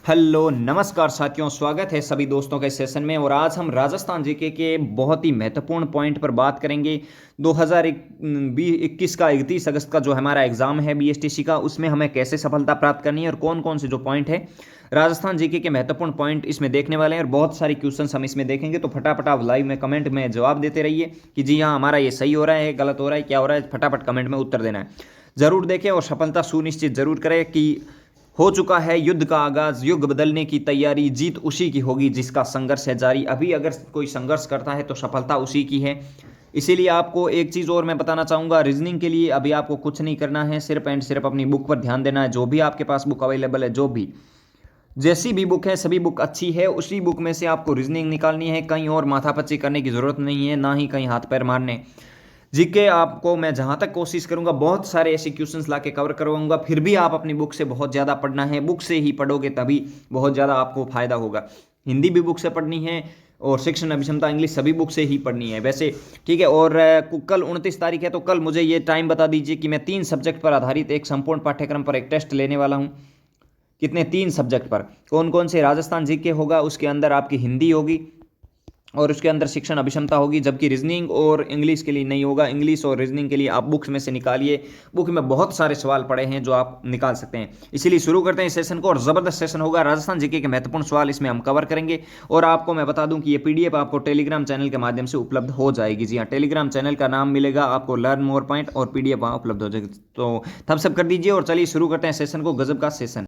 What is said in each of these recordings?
Hello नमस्कार साथियों, स्वागत है सभी दोस्तों के सेशन में। और आज हम राजस्थान जीके के बहुत ही महत्वपूर्ण पॉइंट पर बात करेंगे। 2021 का 31 अगस्त का जो हमारा एग्जाम है बीएसटीसी का, उसमें हमें कैसे सफलता प्राप्त करनी है और कौन कौन से जो पॉइंट है राजस्थान जीके के महत्वपूर्ण पॉइंट इसमें देखने वाले हैं। और बहुत सारे क्वेश्चंस हम इसमें देखेंगे, तो फटाफट आप लाइव में कमेंट में जवाब देते रहिए कि जी हाँ, हमारा ये सही हो रहा है, गलत हो रहा है, क्या हो रहा है। फटाफट कमेंट में उत्तर देना है, जरूर देखें और सफलता सुनिश्चित जरूर करें कि हो चुका है युद्ध का आगाज, युग बदलने की तैयारी, जीत उसी की होगी जिसका संघर्ष है जारी। अभी अगर कोई संघर्ष करता है तो सफलता उसी की है। इसीलिए आपको एक चीज़ और मैं बताना चाहूँगा, रीजनिंग के लिए अभी आपको कुछ नहीं करना है, सिर्फ एंड सिर्फ अपनी बुक पर ध्यान देना है। जो भी आपके पास बुक अवेलेबल है, जो भी जैसी भी बुक है, सभी बुक अच्छी है, उसी बुक में से आपको रीजनिंग निकालनी है। कहीं और माथापच्ची करने की ज़रूरत नहीं है, ना ही कहीं हाथ पैर मारने। जीके आपको मैं जहां तक कोशिश करूंगा बहुत सारे ऐसे क्वेश्चंस लाके कवर करवाऊंगा। फिर भी आप अपनी बुक से बहुत ज़्यादा पढ़ना है, बुक से ही पढ़ोगे तभी बहुत ज़्यादा आपको फायदा होगा। हिंदी भी बुक से पढ़नी है और शिक्षण अभिक्षमता इंग्लिश सभी बुक से ही पढ़नी है वैसे। ठीक है। और कल 29 तारीख है, तो कल मुझे ये टाइम बता दीजिए कि मैं 3 सब्जेक्ट पर आधारित एक संपूर्ण पाठ्यक्रम पर एक टेस्ट लेने वाला हूँ। कितने? 3 सब्जेक्ट पर। कौन कौन से? राजस्थान जीके होगा, उसके अंदर आपकी हिंदी होगी और उसके अंदर शिक्षण अभिक्षमता होगी, जबकि रीजनिंग और इंग्लिश के लिए नहीं होगा। इंग्लिश और रीजनिंग के लिए आप बुक्स में से निकालिए, बुक में बहुत सारे सवाल पड़े हैं जो आप निकाल सकते हैं। इसीलिए शुरू करते हैं इस सेशन को, और ज़बरदस्त सेशन होगा। राजस्थान जीके के महत्वपूर्ण सवाल इसमें हम कवर करेंगे। और आपको मैं बता दूं कि ये पीडीएफ आपको टेलीग्राम चैनल के माध्यम से उपलब्ध हो जाएगी। जी हाँ, टेलीग्राम चैनल का नाम मिलेगा आपको लर्न मोर पॉइंट, और पीडीएफ वहाँ उपलब्ध हो जाएगी। तो थम्स अप कर दीजिए और चलिए शुरू करते हैं सेशन को। गजब का सेशन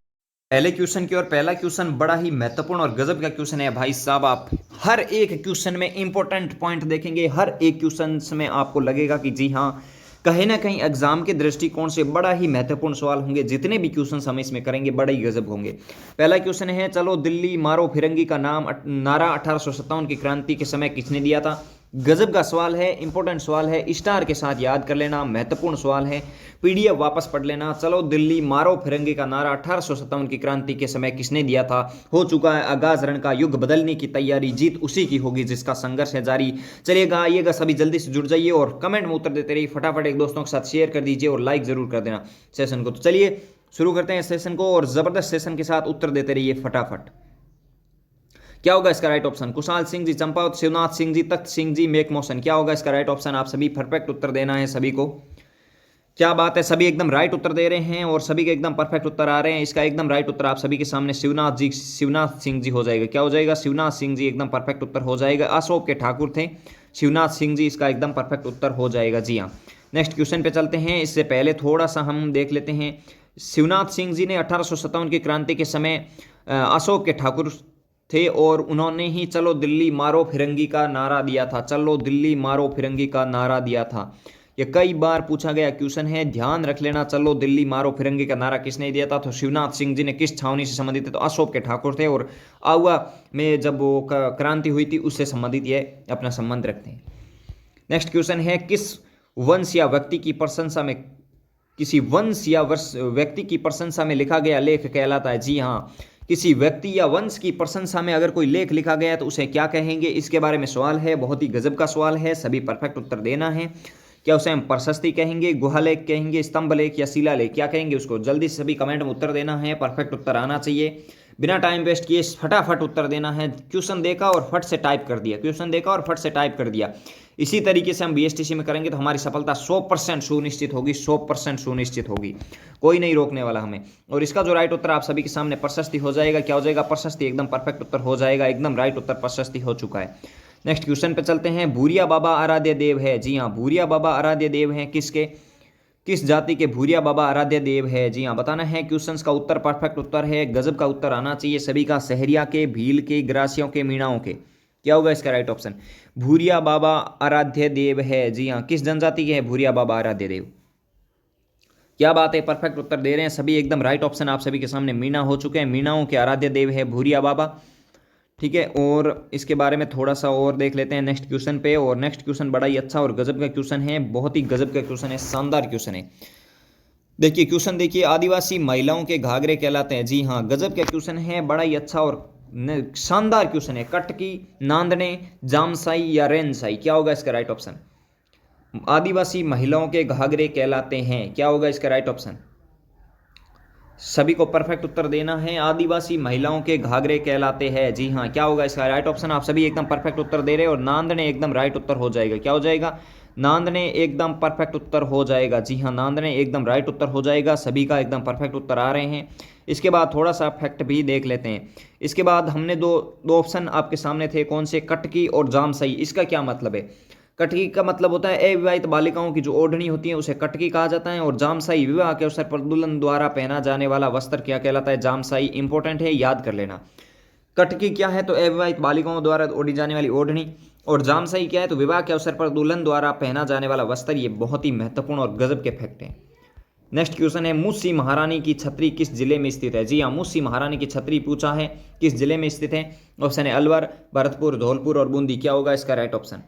पहले क्वेश्चन की ओर। पहला क्वेश्चन बड़ा ही महत्वपूर्ण और गजब का क्वेश्चन है भाई साहब। आप हर एक क्वेश्चन में इंपॉर्टेंट पॉइंट देखेंगे, हर एक क्वेश्चन में आपको लगेगा कि जी हाँ, कहीं ना कहीं एग्जाम के दृष्टिकोण से बड़ा ही महत्वपूर्ण सवाल होंगे। जितने भी क्वेश्चन हम इसमें करेंगे बड़े ही गजब होंगे। पहला क्वेश्चन है, चलो दिल्ली मारो फिरंगी का नारा 1857 की क्रांति के समय किसने दिया था? गजब का सवाल है, इंपॉर्टेंट सवाल है, स्टार के साथ याद कर लेना, महत्वपूर्ण सवाल है। पीडीएफ वापस पढ़ लेना। चलो दिल्ली मारो फिरंगी का नारा 1857 की क्रांति के समय किसने दिया था? हो चुका है आगाज रण का, युग बदलने की तैयारी, जीत उसी की होगी जिसका संघर्ष है जारी। चलिएगा, आइएगा, सभी जल्दी से जुड़ जाइए और कमेंट में उत्तर देते रहिए। फटाफट एक दोस्तों के साथ शेयर कर दीजिए और लाइक जरूर कर देना सेशन को। तो चलिए शुरू करते हैं सेशन को, और जबरदस्त सेशन के साथ उत्तर देते रहिए फटाफट। क्या होगा इसका राइट ऑप्शन? कुशाल सिंह जी, चंपावत शिवनाथ सिंह जी, तख्त सिंह जी, मेक मोशन। क्या होगा इसका राइट ऑप्शन? आप सभी परफेक्ट उत्तर देना है सभी को। क्या बात है, सभी एकदम राइट उत्तर दे रहे हैं और सभी के एकदम परफेक्ट उत्तर आ रहे हैं। इसका एकदम राइट उत्तर आप सभी के सामने शिवनाथ जी, शिवनाथ सिंह जी हो जाएगा। क्या हो जाएगा? शिवनाथ सिंह जी एकदम परफेक्ट उत्तर हो जाएगा। अशोक के ठाकुर थे शिवनाथ सिंह जी, इसका एकदम परफेक्ट उत्तर हो जाएगा। जी हाँ, नेक्स्ट क्वेश्चन पे चलते हैं। इससे पहले थोड़ा सा हम देख लेते हैं। शिवनाथ सिंह जी ने 1857 की क्रांति के समय अशोक के ठाकुर थे और उन्होंने ही चलो दिल्ली मारो फिरंगी का नारा दिया था। चलो दिल्ली मारो फिरंगी का नारा दिया था। ये कई बार पूछा गया क्वेश्चन है, ध्यान रख लेना। चलो दिल्ली मारो फिरंगी का नारा किसने दिया था? तो शिवनाथ सिंह जी ने। किस छावनी से संबंधित थे? तो अशोक के ठाकुर थे, और आउआ में जब वो क्रांति हुई थी उससे संबंधित ये अपना संबंध रखते हैं। नेक्स्ट क्वेश्चन है, किस वंश या व्यक्ति की प्रशंसा में, किसी वंश या व्यक्ति की प्रशंसा में लिखा गया लेख कहलाता है? जी हाँ, किसी व्यक्ति या वंश की प्रशंसा में अगर कोई लेख लिखा गया तो उसे क्या कहेंगे? इसके बारे में सवाल है, बहुत ही गजब का सवाल है, सभी परफेक्ट उत्तर देना है। क्या उसे हम प्रशस्ति कहेंगे, गुहालेख कहेंगे, स्तंभ लेख या शिलालेख? क्या कहेंगे उसको? जल्दी से सभी कमेंट में उत्तर देना है, परफेक्ट उत्तर आना चाहिए। बिना टाइम वेस्ट किए फटाफट उत्तर देना है। क्वेश्चन देखा और फट से टाइप कर दिया, क्वेश्चन देखा और फट से टाइप कर दिया। इसी तरीके से हम बीएसटीसी में करेंगे तो हमारी सफलता 100% सुनिश्चित होगी, 100% सुनिश्चित होगी। कोई नहीं रोकने वाला हमें। और इसका जो राइट उत्तर आप सभी के सामने प्रशस्ति हो जाएगा। क्या हो जाएगा? प्रशस्ति। एकदम परफेक्ट उत्तर हो जाएगा, एकदम राइट उत्तर प्रशस्ति हो चुका है। नेक्स्ट क्वेश्चन पे चलते हैं। भूरिया बाबा आराध्य देव है? जी हाँ, भूरिया बाबा आराध्य देव है किसके, किस जाति के भूरिया बाबा आराध्य देव है? जी हाँ, बताना है। क्वेश्चंस का उत्तर परफेक्ट उत्तर है, गजब का उत्तर आना चाहिए सभी का। सहरिया के, भील के, ग्रासियों के, मीणाओं के? क्या होगा इसका राइट ऑप्शन? भूरिया बाबा आराध्य देव है। जी हाँ, किस जनजाति के हैं भूरिया बाबा आराध्य देव? क्या बात है, परफेक्ट उत्तर दे रहे हैं सभी, एकदम राइट ऑप्शन आप सभी के सामने मीणा हो चुके हैं। मीणाओं के आराध्य देव है भूरिया बाबा। ठीक है, और इसके बारे में थोड़ा सा और देख लेते हैं नेक्स्ट क्वेश्चन पे। और नेक्स्ट क्वेश्चन बड़ा ही अच्छा और गजब का क्वेश्चन है, बहुत ही गजब का क्वेश्चन है, शानदार क्वेश्चन है। देखिए क्वेश्चन देखिए, आदिवासी महिलाओं के घाघरे कहलाते हैं? जी हाँ, गजब का क्वेश्चन है, बड़ा ही अच्छा और शानदार क्वेश्चन है। कटकी, नांदने, जामसाई या रेनसाई? क्या होगा इसका राइट ऑप्शन? आदिवासी महिलाओं के घाघरे कहलाते हैं, क्या होगा इसका राइट ऑप्शन? सभी को परफेक्ट उत्तर देना है। आदिवासी महिलाओं के घाघरे कहलाते हैं। जी हाँ, क्या होगा इसका राइट ऑप्शन? आप सभी एकदम परफेक्ट उत्तर दे रहे हैं और नांदने एकदम राइट उत्तर हो जाएगा। क्या हो जाएगा? नांदने एकदम परफेक्ट उत्तर हो जाएगा। जी हाँ, नांदने एकदम राइट उत्तर हो जाएगा। सभी का एकदम परफेक्ट उत्तर आ रहे हैं। इसके बाद थोड़ा सा फैक्ट भी देख लेते हैं। इसके बाद हमने दो दो ऑप्शन आपके सामने थे, कौन से? कटकी और जामसई। इसका क्या मतलब है? कटकी का मतलब होता है अविवाहित बालिकाओं की जो ओढ़नी होती है उसे कटकी कहा जाता है। और जामसाई विवाह के अवसर पर दुल्हन द्वारा पहना जाने वाला वस्त्र क्या कहलाता है? जामसाई। इंपॉर्टेंट है, याद कर लेना। कटकी क्या है? तो अविवाहित बालिकाओं द्वारा ओढ़ी जाने वाली ओढ़नी। और जामसाई क्या है? तो विवाह के अवसर पर दुल्हन द्वारा पहना जाने वाला वस्त्र। ये बहुत ही महत्वपूर्ण और गजब के फैक्ट हैं। नेक्स्ट क्वेश्चन है, मुस्सी महारानी की छतरी किस जिले में स्थित है? जी हाँ, मुस्सी महारानी की छतरी पूछा है, किस जिले में स्थित है? ऑप्शन है अलवर, भरतपुर, धौलपुर और बूंदी। क्या होगा इसका राइट ऑप्शन?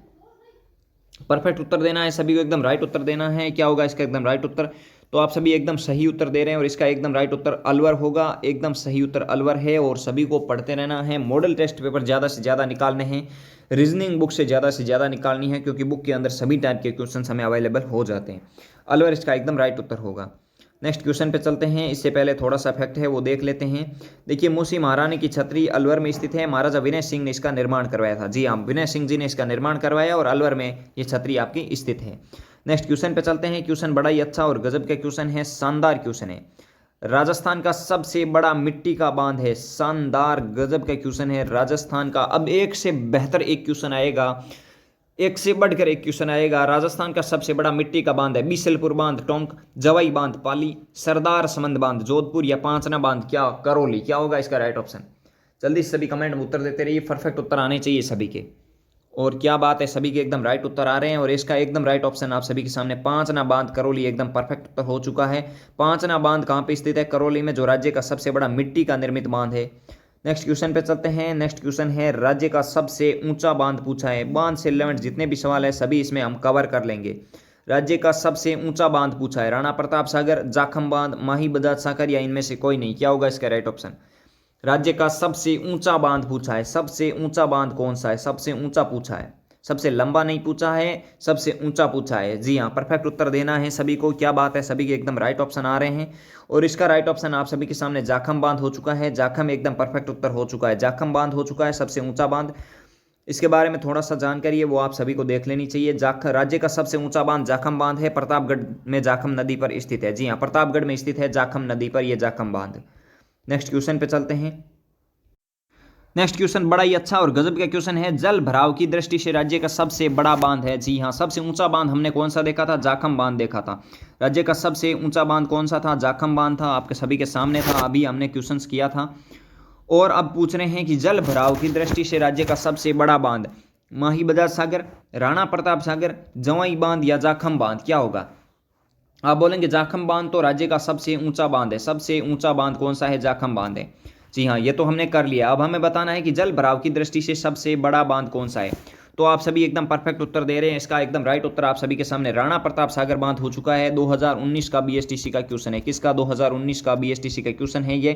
परफेक्ट उत्तर देना है सभी को, एकदम राइट उत्तर देना है। क्या होगा इसका एकदम राइट उत्तर? तो आप सभी एकदम सही उत्तर दे रहे हैं और इसका एकदम राइट उत्तर अलवर होगा। एकदम सही उत्तर अलवर है। और सभी को पढ़ते रहना है। मॉडल टेस्ट पेपर ज़्यादा से ज़्यादा निकालने हैं। रीजनिंग बुक से ज़्यादा निकालनी है, क्योंकि बुक के अंदर सभी टाइप के क्वेश्चन हमें अवेलेबल हो जाते हैं। अलवर इसका एकदम राइट उत्तर होगा। नेक्स्ट क्वेश्चन पे चलते हैं। इससे पहले थोड़ा सा फैक्ट है वो देख लेते हैं। देखिए, मुंशी महारानी की छतरी अलवर में स्थित है। महाराजा विनय सिंह ने इसका निर्माण करवाया था। जी हाँ, विनय सिंह जी ने इसका निर्माण करवाया और अलवर में ये छतरी आपकी स्थित है। नेक्स्ट क्वेश्चन पे चलते हैं। क्वेश्चन बड़ा ही अच्छा और गजब का क्वेश्चन है, शानदार क्वेश्चन है। राजस्थान का सबसे बड़ा मिट्टी का बांध है। शानदार गजब का क्वेश्चन है राजस्थान का। अब एक से बेहतर एक क्वेश्चन आएगा, एक से बढ़कर एक क्वेश्चन आएगा। राजस्थान का सबसे बड़ा मिट्टी का बांध है। बिसलपुर बांध टोंक, जवाई बांध पाली, सरदार समंद बांध जोधपुर या पांचना बांध क्या करौली। क्या होगा इसका राइट ऑप्शन? जल्दी से सभी कमेंट में उत्तर देते रहिए। परफेक्ट उत्तर आने चाहिए सभी के। और क्या बात है, सभी के एकदम राइट उत्तर आ रहे हैं। और इसका एकदम राइट ऑप्शन आप सभी के सामने पांचना बांध करौली एकदम परफेक्ट उत्तर हो चुका है। पांचना बांध कहाँ पे स्थित है? करौली में, जो राज्य का सबसे बड़ा मिट्टी का निर्मित बांध है। नेक्स्ट क्वेश्चन पे चलते हैं। नेक्स्ट क्वेश्चन है, राज्य का सबसे ऊंचा बांध पूछा है। बांध से रिलेवेंट जितने भी सवाल है सभी इसमें हम कवर कर लेंगे। राज्य का सबसे ऊंचा बांध पूछा है। राणा प्रताप सागर, जाखम बांध, माही बजाज सागर या इनमें से कोई नहीं। क्या होगा इसका राइट ऑप्शन? राज्य का सबसे ऊंचा बांध पूछा है। सबसे ऊंचा बांध कौन सा है? सबसे ऊंचा पूछा है, सबसे लंबा नहीं पूछा है, सबसे ऊंचा पूछा है। जी हाँ, परफेक्ट उत्तर देना है सभी को। क्या बात है, सभी के एकदम राइट ऑप्शन आ रहे हैं। और इसका राइट ऑप्शन आप सभी के सामने जाखम बांध हो चुका है। जाखम एकदम परफेक्ट उत्तर हो चुका है। जाखम बांध हो चुका है सबसे ऊंचा बांध। इसके बारे में थोड़ा सा जानकारी है वो आप सभी को देख लेनी चाहिए। राज्य का सबसे ऊंचा बांध जाखम बांध है। प्रतापगढ़ में जाखम नदी पर स्थित है। जी हाँ, प्रतापगढ़ में स्थित है जाखम नदी पर यह जाखम बांध। नेक्स्ट क्वेश्चन पे चलते हैं। नेक्स्ट क्वेश्चन बड़ा ही अच्छा और गजब का क्वेश्चन है। जल भराव की दृष्टि से राज्य का सबसे बड़ा बांध है। जी हाँ, सबसे ऊंचा बांध हमने कौन सा देखा था? जाखम बांध देखा था। राज्य का सबसे ऊंचा बांध कौन सा था? जाखम बांध था। आपके सभी के सामने था, अभी हमने क्वेश्चन किया था। और अब पूछ रहे हैं कि जल भराव की दृष्टि से राज्य का सबसे बड़ा बांध, माही बजाज सागर, राणा प्रताप सागर, जवाई बांध या जाखम बांध। क्या होगा? आप बोलेंगे जाखम बांध तो राज्य का सबसे ऊंचा बांध है। सबसे ऊंचा बांध कौन सा है? जाखम बांध है। जी हाँ, ये तो हमने कर लिया। अब हमें बताना है कि जल भराव की दृष्टि से सबसे बड़ा बांध कौन सा है। तो आप सभी एकदम परफेक्ट उत्तर दे रहे हैं। इसका एकदम राइट उत्तर आप सभी के सामने राणा प्रताप सागर बांध हो चुका है। 2019 का बीएसटीसी का क्वेश्चन है। किसका? 2019 का बीएसटीसी का क्वेश्चन है ये,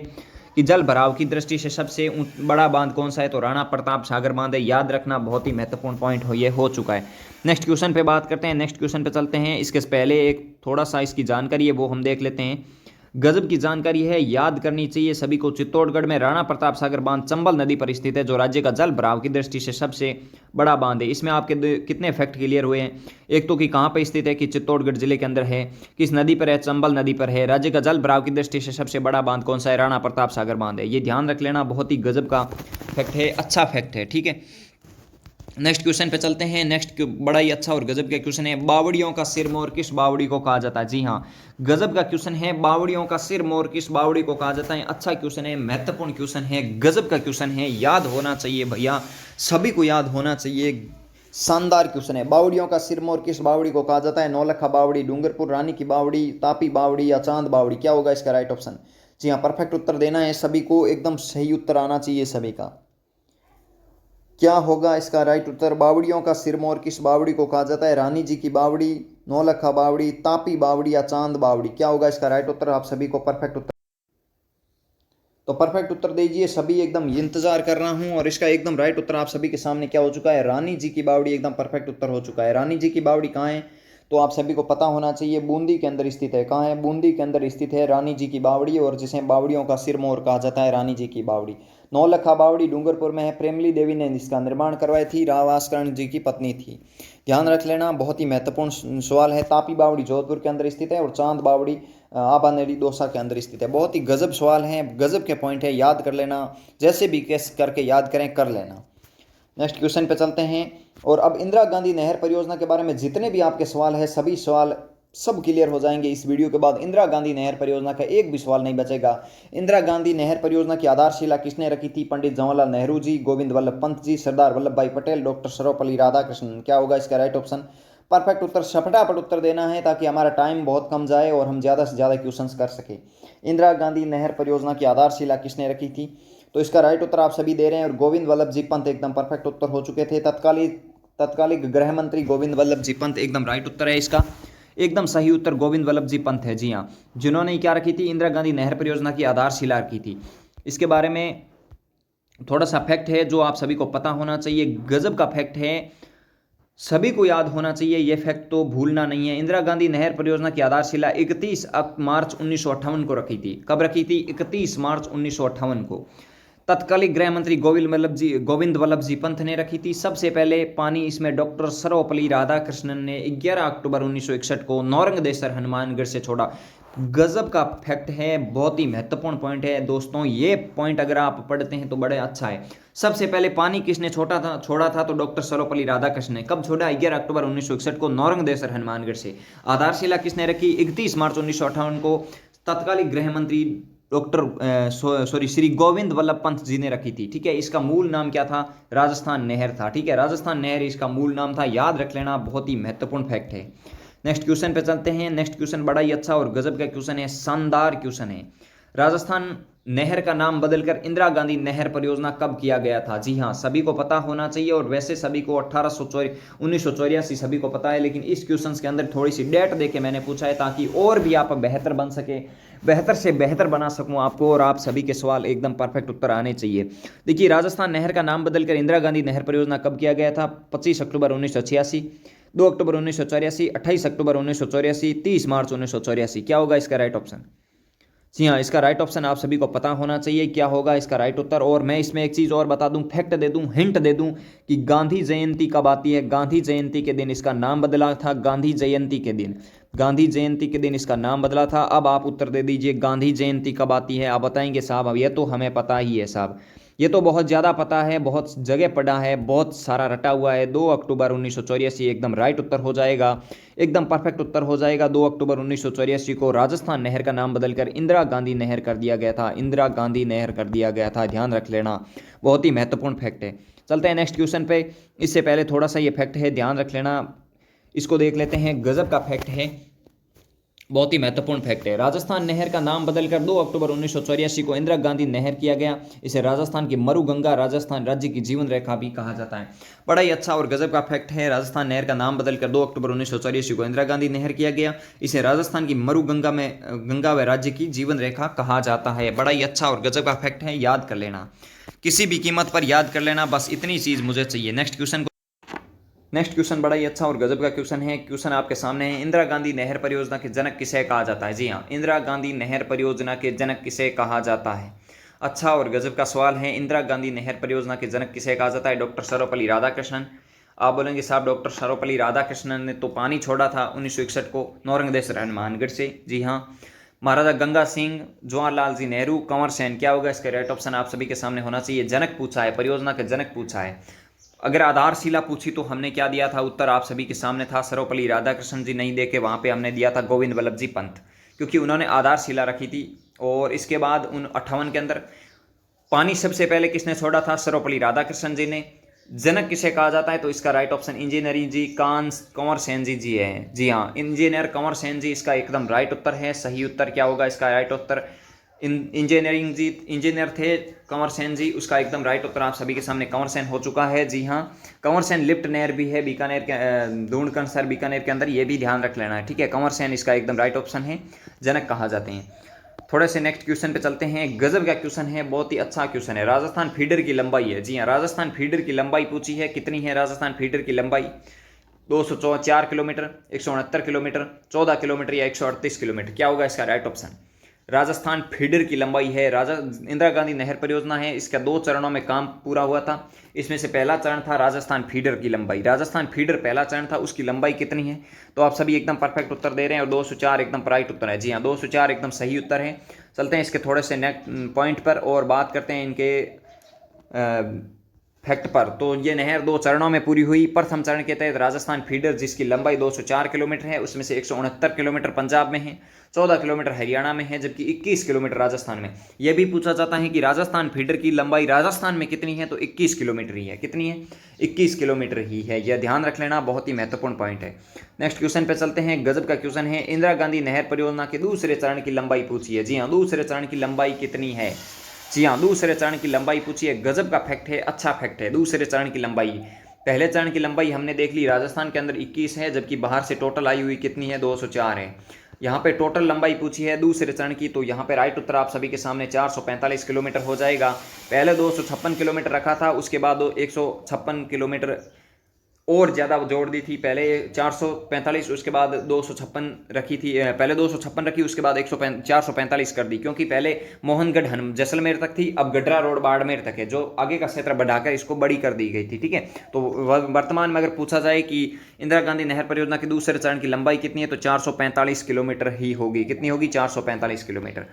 कि जल भराव की दृष्टि से सबसे बड़ा बांध कौन सा है? तो राणा प्रताप सागर बांध है। याद रखना, बहुत ही महत्वपूर्ण पॉइंट ये हो चुका है। नेक्स्ट क्वेश्चन पे बात करते हैं। नेक्स्ट क्वेश्चन पे चलते हैं। इसके पहले एक थोड़ा सा इसकी जानकारी है वो हम देख लेते हैं। गजब की जानकारी है, याद करनी चाहिए सभी को। चित्तौड़गढ़ में राणा प्रताप सागर बांध चंबल नदी पर स्थित है, जो राज्य का जल भराव की दृष्टि से सबसे बड़ा बांध है। इसमें आपके कितने फैक्ट क्लियर हुए हैं? एक तो कि कहाँ पर स्थित है, कि चित्तौड़गढ़ जिले के अंदर है, किस नदी पर है? चंबल नदी पर है। राज्य का जल भराव की दृष्टि से सबसे बड़ा बांध कौन सा है? राणा प्रताप सागर बांध है। ये ध्यान रख लेना, बहुत ही गजब का फैक्ट है, अच्छा फैक्ट है। ठीक है, नेक्स्ट क्वेश्चन पे चलते हैं। नेक्स्ट बड़ा ही अच्छा और गजब का क्वेश्चन है, बावड़ियों का सिर मोर किस बावड़ी को कहा जाता है? जी हाँ, गजब का क्वेश्चन है। बावड़ियों का सिर मोर किस बावड़ी को कहा जाता है? अच्छा क्वेश्चन है, महत्वपूर्ण क्वेश्चन है, गजब का क्वेश्चन है, याद होना चाहिए भैया, सभी को याद होना चाहिए। शानदार क्वेश्चन है। बावड़ियों का सिर मोर किस बावड़ी को कहा जाता है? नौलखा बावड़ी, डूंगरपुर रानी की बावड़ी, तापी बावड़ी या चांद बावड़ी। क्या होगा इसका राइट ऑप्शन? जी हाँ, परफेक्ट उत्तर देना है सभी को, एकदम सही उत्तर आना चाहिए सभी का। क्या होगा इसका राइट उत्तर? बावड़ियों का सिरमौर किस बावड़ी को कहा जाता है? रानी जी की बावड़ी, नौलखा बावड़ी, तापी बावड़ी या चांद बावड़ी। क्या होगा इसका राइट उत्तर? आप सभी को परफेक्ट उत्तर, तो परफेक्ट उत्तर दीजिए सभी, एकदम इंतजार कर रहा हूं। और इसका एकदम राइट उत्तर आप सभी के सामने क्या हो चुका है? रानी जी की बावड़ी एकदम परफेक्ट उत्तर हो चुका है। रानी जी की बावड़ी कहाँ है? तो आप सभी को पता होना चाहिए बूंदी के अंदर स्थित है। कहाँ है? बूंदी के अंदर स्थित है रानी जी की बावड़ी, और जिसे बावड़ियों का सिरमौर कहा जाता है, रानी जी की बावड़ी। नौलखा बावड़ी डूंगरपुर में है। प्रेमली देवी ने इसका निर्माण करवाई थी, रावासकरण जी की पत्नी थी। ध्यान रख लेना, बहुत ही महत्वपूर्ण सवाल है। तापी बावड़ी जोधपुर के अंदर स्थित है, और चांद बावड़ी आबानेरी दौसा के अंदर स्थित है। बहुत ही गजब सवाल है, गजब के पॉइंट है, याद कर लेना, जैसे भी कैसे करके याद करें कर लेना। नेक्स्ट क्वेश्चन पे चलते हैं। और अब इंदिरा गांधी नहर परियोजना के बारे में जितने भी आपके सवाल है, सभी सवाल सब क्लियर हो जाएंगे इस वीडियो के बाद। इंदिरा गांधी नहर परियोजना का एक भी सवाल नहीं बचेगा। इंदिरा गांधी नहर परियोजना की आधारशिला किसने रखी थी? पंडित जवाहरलाल नेहरू जी, गोविंद वल्लभ पंत जी, सरदार वल्लभ भाई पटेल, डॉक्टर सर्वपल्ली राधाकृष्णन। क्या होगा इसका राइट ऑप्शन? परफेक्ट उत्तर, फटाफट उत्तर देना है ताकि हमारा टाइम बहुत कम जाए और हम ज़्यादा से ज़्यादा क्वेश्चंस कर सके। इंदिरा गांधी नहर परियोजना की आधारशिला किसने रखी थी? तो इसका राइट उत्तर आप सभी दे रहे हैं, और गोविंद वल्लभ जी पंत एकदम परफेक्ट उत्तर हो चुके थे। तत्कालिक गृह मंत्री गोविंद वल्लभ जी पंत एकदम राइट उत्तर है इसका। एकदम सही उत्तर गोविंद वल्लभ जी पंत है, जी हाँ, जिन्होंने क्या रखी थी? इंदिरा गांधी नहर परियोजना की आधारशिला रखी थी। इसके बारे में थोड़ा सा फैक्ट है जो आप सभी को पता होना चाहिए, गजब का फैक्ट है, सभी को याद होना चाहिए, यह फैक्ट तो भूलना नहीं है। इंदिरा गांधी नहर परियोजना की आधारशिला 31 मार्च 1958 को रखी थी। कब रखी थी? 31 मार्च 1958 को। तत्कालीन गृह मंत्री गोविंद वल्लभ जी पंत ने रखी थी। सबसे पहले पानी इसमें डॉक्टर सर्वपल्ली राधाकृष्णन ने 11 अक्टूबर 1961 को नौरंगदेसर हनुमानगढ़ से छोड़ा। गजब का फैक्ट है, बहुत ही महत्वपूर्ण पॉइंट है दोस्तों, ये पॉइंट अगर आप पढ़ते हैं तो बड़े अच्छा है। सबसे पहले पानी किसने छोड़ा था तो डॉक्टर सर्वपल्ली राधाकृष्णन ने। कब छोड़ा? 11 अक्टूबर 1961 को नौरंगदेसर हनुमानगढ़ से। आधारशिला किसने रखी? 31 मार्च 1958 को तत्कालीन गृह मंत्री श्री गोविंद वल्लभ पंत जी ने रखी थी। ठीक है, इसका मूल नाम क्या था? राजस्थान नहर था। ठीक है, राजस्थान नहर इसका मूल नाम था, याद रख लेना, बहुत ही महत्वपूर्ण फैक्ट है। नेक्स्ट क्वेश्चन पे चलते हैं। नेक्स्ट क्वेश्चन बड़ा ही अच्छा और गजब का क्वेश्चन है, शानदार क्वेश्चन है। राजस्थान नहर का नाम बदलकर इंदिरा गांधी नहर परियोजना कब किया गया था? जी हाँ, सभी को पता होना चाहिए, और वैसे सभी को 1984 सभी को पता है, लेकिन इस क्वेश्चन के अंदर थोड़ी सी डेट देके मैंने पूछा है ताकि और भी आप बेहतर बन सके, बेहतर से बेहतर बना सकूं आपको, और आप सभी के सवाल एकदम परफेक्ट उत्तर आने चाहिए। देखिए, राजस्थान नहर का नाम बदलकर इंदिरा गांधी नहर परियोजना कब किया गया था? 25 अक्टूबर 1986, 2 अक्टूबर 1984, 28 अक्टूबर 1984, 30 मार्च 1984। क्या होगा इसका राइट ऑप्शन? जी हाँ, इसका राइट ऑप्शन आप सभी को पता होना चाहिए, क्या होगा इसका राइट उत्तर। और मैं इसमें एक चीज़ और बता दूं, फैक्ट दे दूं, हिंट दे दूं कि गांधी जयंती कब आती है। गांधी जयंती के दिन इसका नाम बदला था, गांधी जयंती के दिन, गांधी जयंती के दिन इसका नाम बदला था। अब आप उत्तर दे दीजिए, गांधी जयंती कब आती है? आप बताएंगे साहब अब ये तो हमें पता ही है साहब, ये तो बहुत ज़्यादा पता है, बहुत जगह पढ़ा है, बहुत सारा रटा हुआ है। 2 अक्टूबर 1984 एकदम राइट उत्तर हो जाएगा, एकदम परफेक्ट उत्तर हो जाएगा। 2 अक्टूबर 1984 को राजस्थान नहर का नाम बदलकर इंदिरा गांधी नहर कर दिया गया था, इंदिरा गांधी नहर कर दिया गया था, ध्यान रख लेना, बहुत ही महत्वपूर्ण फैक्ट है। चलते हैं नेक्स्ट क्वेश्चन पे। इससे पहले थोड़ा सा ये फैक्ट है, ध्यान रख लेना, इसको देख लेते हैं, गजब का फैक्ट है, बहुत ही महत्वपूर्ण फैक्ट है। राजस्थान नहर का नाम बदलकर 2 अक्टूबर 1984 को इंदिरा गांधी नहर किया गया। इसे राजस्थान की मरुगंगा, राजस्थान राज्य की जीवन रेखा भी कहा जाता है। बड़ा ही अच्छा और गजब का फैक्ट है। राजस्थान नहर का नाम बदलकर 2 अक्टूबर 1984 को इंदिरा गांधी नहर किया गया। इसे राजस्थान की मरुगंगा में गंगा व राज्य की जीवन रेखा कहा जाता है। बड़ा ही अच्छा और गजब का फैक्ट है, याद कर लेना, किसी भी कीमत पर याद कर लेना, बस इतनी चीज मुझे चाहिए। नेक्स्ट क्वेश्चन बड़ा ही अच्छा और गजब का क्वेश्चन है। क्वेश्चन आपके सामने है, इंदिरा गांधी नहर परियोजना के जनक किसे कहा जाता है? जी हाँ, इंदिरा गांधी नहर परियोजना के जनक किसे कहा जाता है? अच्छा और गजब का सवाल है, इंदिरा गांधी नहर परियोजना के जनक किसे कहा जाता है? डॉक्टर सर्वपल्ली राधाकृष्णन। आप बोलेंगे साहब डॉक्टर सर्वपल्ली राधाकृष्णन ने तो पानी छोड़ा था 1961 को नौरंगदेसर हनुमानगढ़ से। जी हाँ। महाराजा गंगा सिंह, जवाहरलाल जी नेहरू, कंवर सेन। क्या होगा इसका राइट ऑप्शन? आप सभी के सामने होना चाहिए। जनक पूछा है, परियोजना का जनक पूछा है। अगर आधारशिला पूछी तो हमने क्या दिया था उत्तर? आप सभी के सामने था, सर्वपल्ली राधाकृष्णन जी नहीं देके वहां पे हमने दिया था गोविंद वल्लभ जी पंत, क्योंकि उन्होंने आधारशिला रखी थी। और इसके बाद 58 के अंदर पानी सबसे पहले किसने छोड़ा था? सर्वपल्ली राधाकृष्णन जी ने। जनक किसे कहा जाता है? तो इसका राइट ऑप्शन इंजीनियरिंग जी कंवर सेन जी है। जी हाँ, इंजीनियर कंवर सेन जी इसका एकदम राइट उत्तर है। सही उत्तर क्या होगा इसका राइट उत्तर? इंजीनियर थे कंवर सेन जी, उसका एकदम राइट उत्तर आप सभी के सामने कंवर सेन हो चुका है। जी हाँ, कंवर सेन लिफ्ट नहर भी है बीकानेर के, दूणकंसर बीकानेर के अंदर, ये भी ध्यान रख लेना है। ठीक है, कंवर सेन इसका एकदम राइट ऑप्शन है, जनक कहा जाते हैं। थोड़े से नेक्स्ट क्वेश्चन पे चलते हैं। गजब का क्वेश्चन है, बहुत ही अच्छा क्वेश्चन है। राजस्थान फीडर की लंबाई है, जी हाँ, राजस्थान फीडर की लंबाई पूछी है, कितनी है राजस्थान फीडर की लंबाई? 204 किलोमीटर, 169 किलोमीटर, 14 किलोमीटर या 138 किलोमीटर? क्या होगा इसका राइट ऑप्शन? राजस्थान फीडर की लंबाई है, इंदिरा गांधी नहर परियोजना है, इसका 2 चरणों में काम पूरा हुआ था। इसमें से पहला चरण था राजस्थान फीडर की लंबाई, राजस्थान फीडर पहला चरण था, उसकी लंबाई कितनी है? तो आप सभी एकदम परफेक्ट उत्तर दे रहे हैं और 204 एकदम राइट उत्तर है। जी हाँ, 204 एकदम सही उत्तर है। चलते हैं इसके थोड़े से नेक्स्ट पॉइंट पर और बात करते हैं इनके फैक्ट पर। तो ये नहर 2 चरणों में पूरी हुई। प्रथम चरण के तहत राजस्थान फीडर जिसकी लंबाई 204 किलोमीटर है, उसमें से 169 किलोमीटर पंजाब में है, 14 किलोमीटर हरियाणा में है, जबकि 21 किलोमीटर राजस्थान में। यह भी पूछा जाता है कि राजस्थान फीडर की लंबाई राजस्थान में कितनी है, तो 21 किलोमीटर ही है। कितनी है? 21 किलोमीटर ही है। यह ध्यान रख लेना, बहुत ही महत्वपूर्ण पॉइंट है। नेक्स्ट क्वेश्चन पे चलते हैं। गजब का क्वेश्चन है। इंदिरा गांधी नहर परियोजना के दूसरे चरण की लंबाई पूछी है। जी हाँ, दूसरे चरण की लंबाई कितनी है? जी हाँ, दूसरे चरण की लंबाई पूछी है। गजब का फैक्ट है, अच्छा फैक्ट है। दूसरे चरण की लंबाई, पहले चरण की लंबाई हमने देख ली, राजस्थान के अंदर 21 है, जबकि बाहर से टोटल आई हुई कितनी है? 204 है। यहाँ पे टोटल लंबाई पूछी है दूसरे चरण की, तो यहाँ पे राइट उत्तर आप सभी के सामने 445 किलोमीटर हो जाएगा। पहले 256 किलोमीटर रखा था, उसके बाद 156 किलोमीटर और ज़्यादा जोड़ दी थी। पहले 445, उसके बाद 256 रखी थी, पहले 256 रखी, उसके बाद 445 कर दी, क्योंकि पहले मोहनगढ़ जैसलमेर तक थी, अब गडरा रोड बाड़मेर तक है, जो आगे का क्षेत्र बढ़ाकर इसको बड़ी कर दी गई थी। ठीक है, तो वर्तमान में अगर पूछा जाए कि इंदिरा गांधी नहर परियोजना के दूसरे चरण की लंबाई कितनी है, तो 445 किलोमीटर ही होगी। कितनी होगी? 445 किलोमीटर।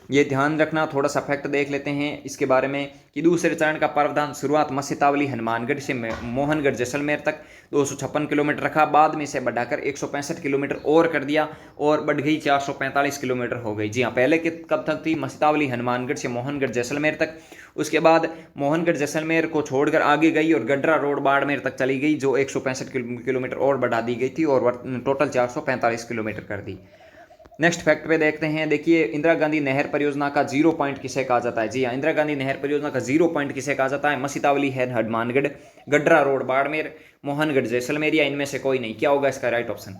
ये ध्यान रखना। थोड़ा सा फैक्ट देख लेते हैं इसके बारे में कि दूसरे चरण का प्रावधान शुरुआत मसीतावली हनुमानगढ़ से मोहनगढ़ जैसलमेर तक 256 किलोमीटर रखा, बाद में इसे बढ़ाकर 165 किलोमीटर और कर दिया और बढ़ गई 445 किलोमीटर हो गई। जी हाँ, पहले कब तक थी? मसीतावली हनुमानगढ़ से मोहनगढ़ जैसलमेर तक, उसके बाद मोहनगढ़ जैसलमेर को छोड़कर आगे गई और गडरा रोड बाड़मेर तक चली गई, जो 165 किलोमीटर और बढ़ा दी गई थी और टोटल 445 किलोमीटर कर दी। नेक्स्ट फैक्ट पे देखते हैं। देखिए, इंदिरा गांधी नहर परियोजना का 0 पॉइंट किसे कहा जाता है? जी हाँ, इंदिरा गांधी नहर परियोजना का 0 पॉइंट किसे कहा जाता है? मसीतावली है हनुमानगढ़, गडरा रोड बाड़मेर, मोहनगढ़ जैसलमेर, या इनमें से कोई नहीं? क्या होगा इसका राइट ऑप्शन?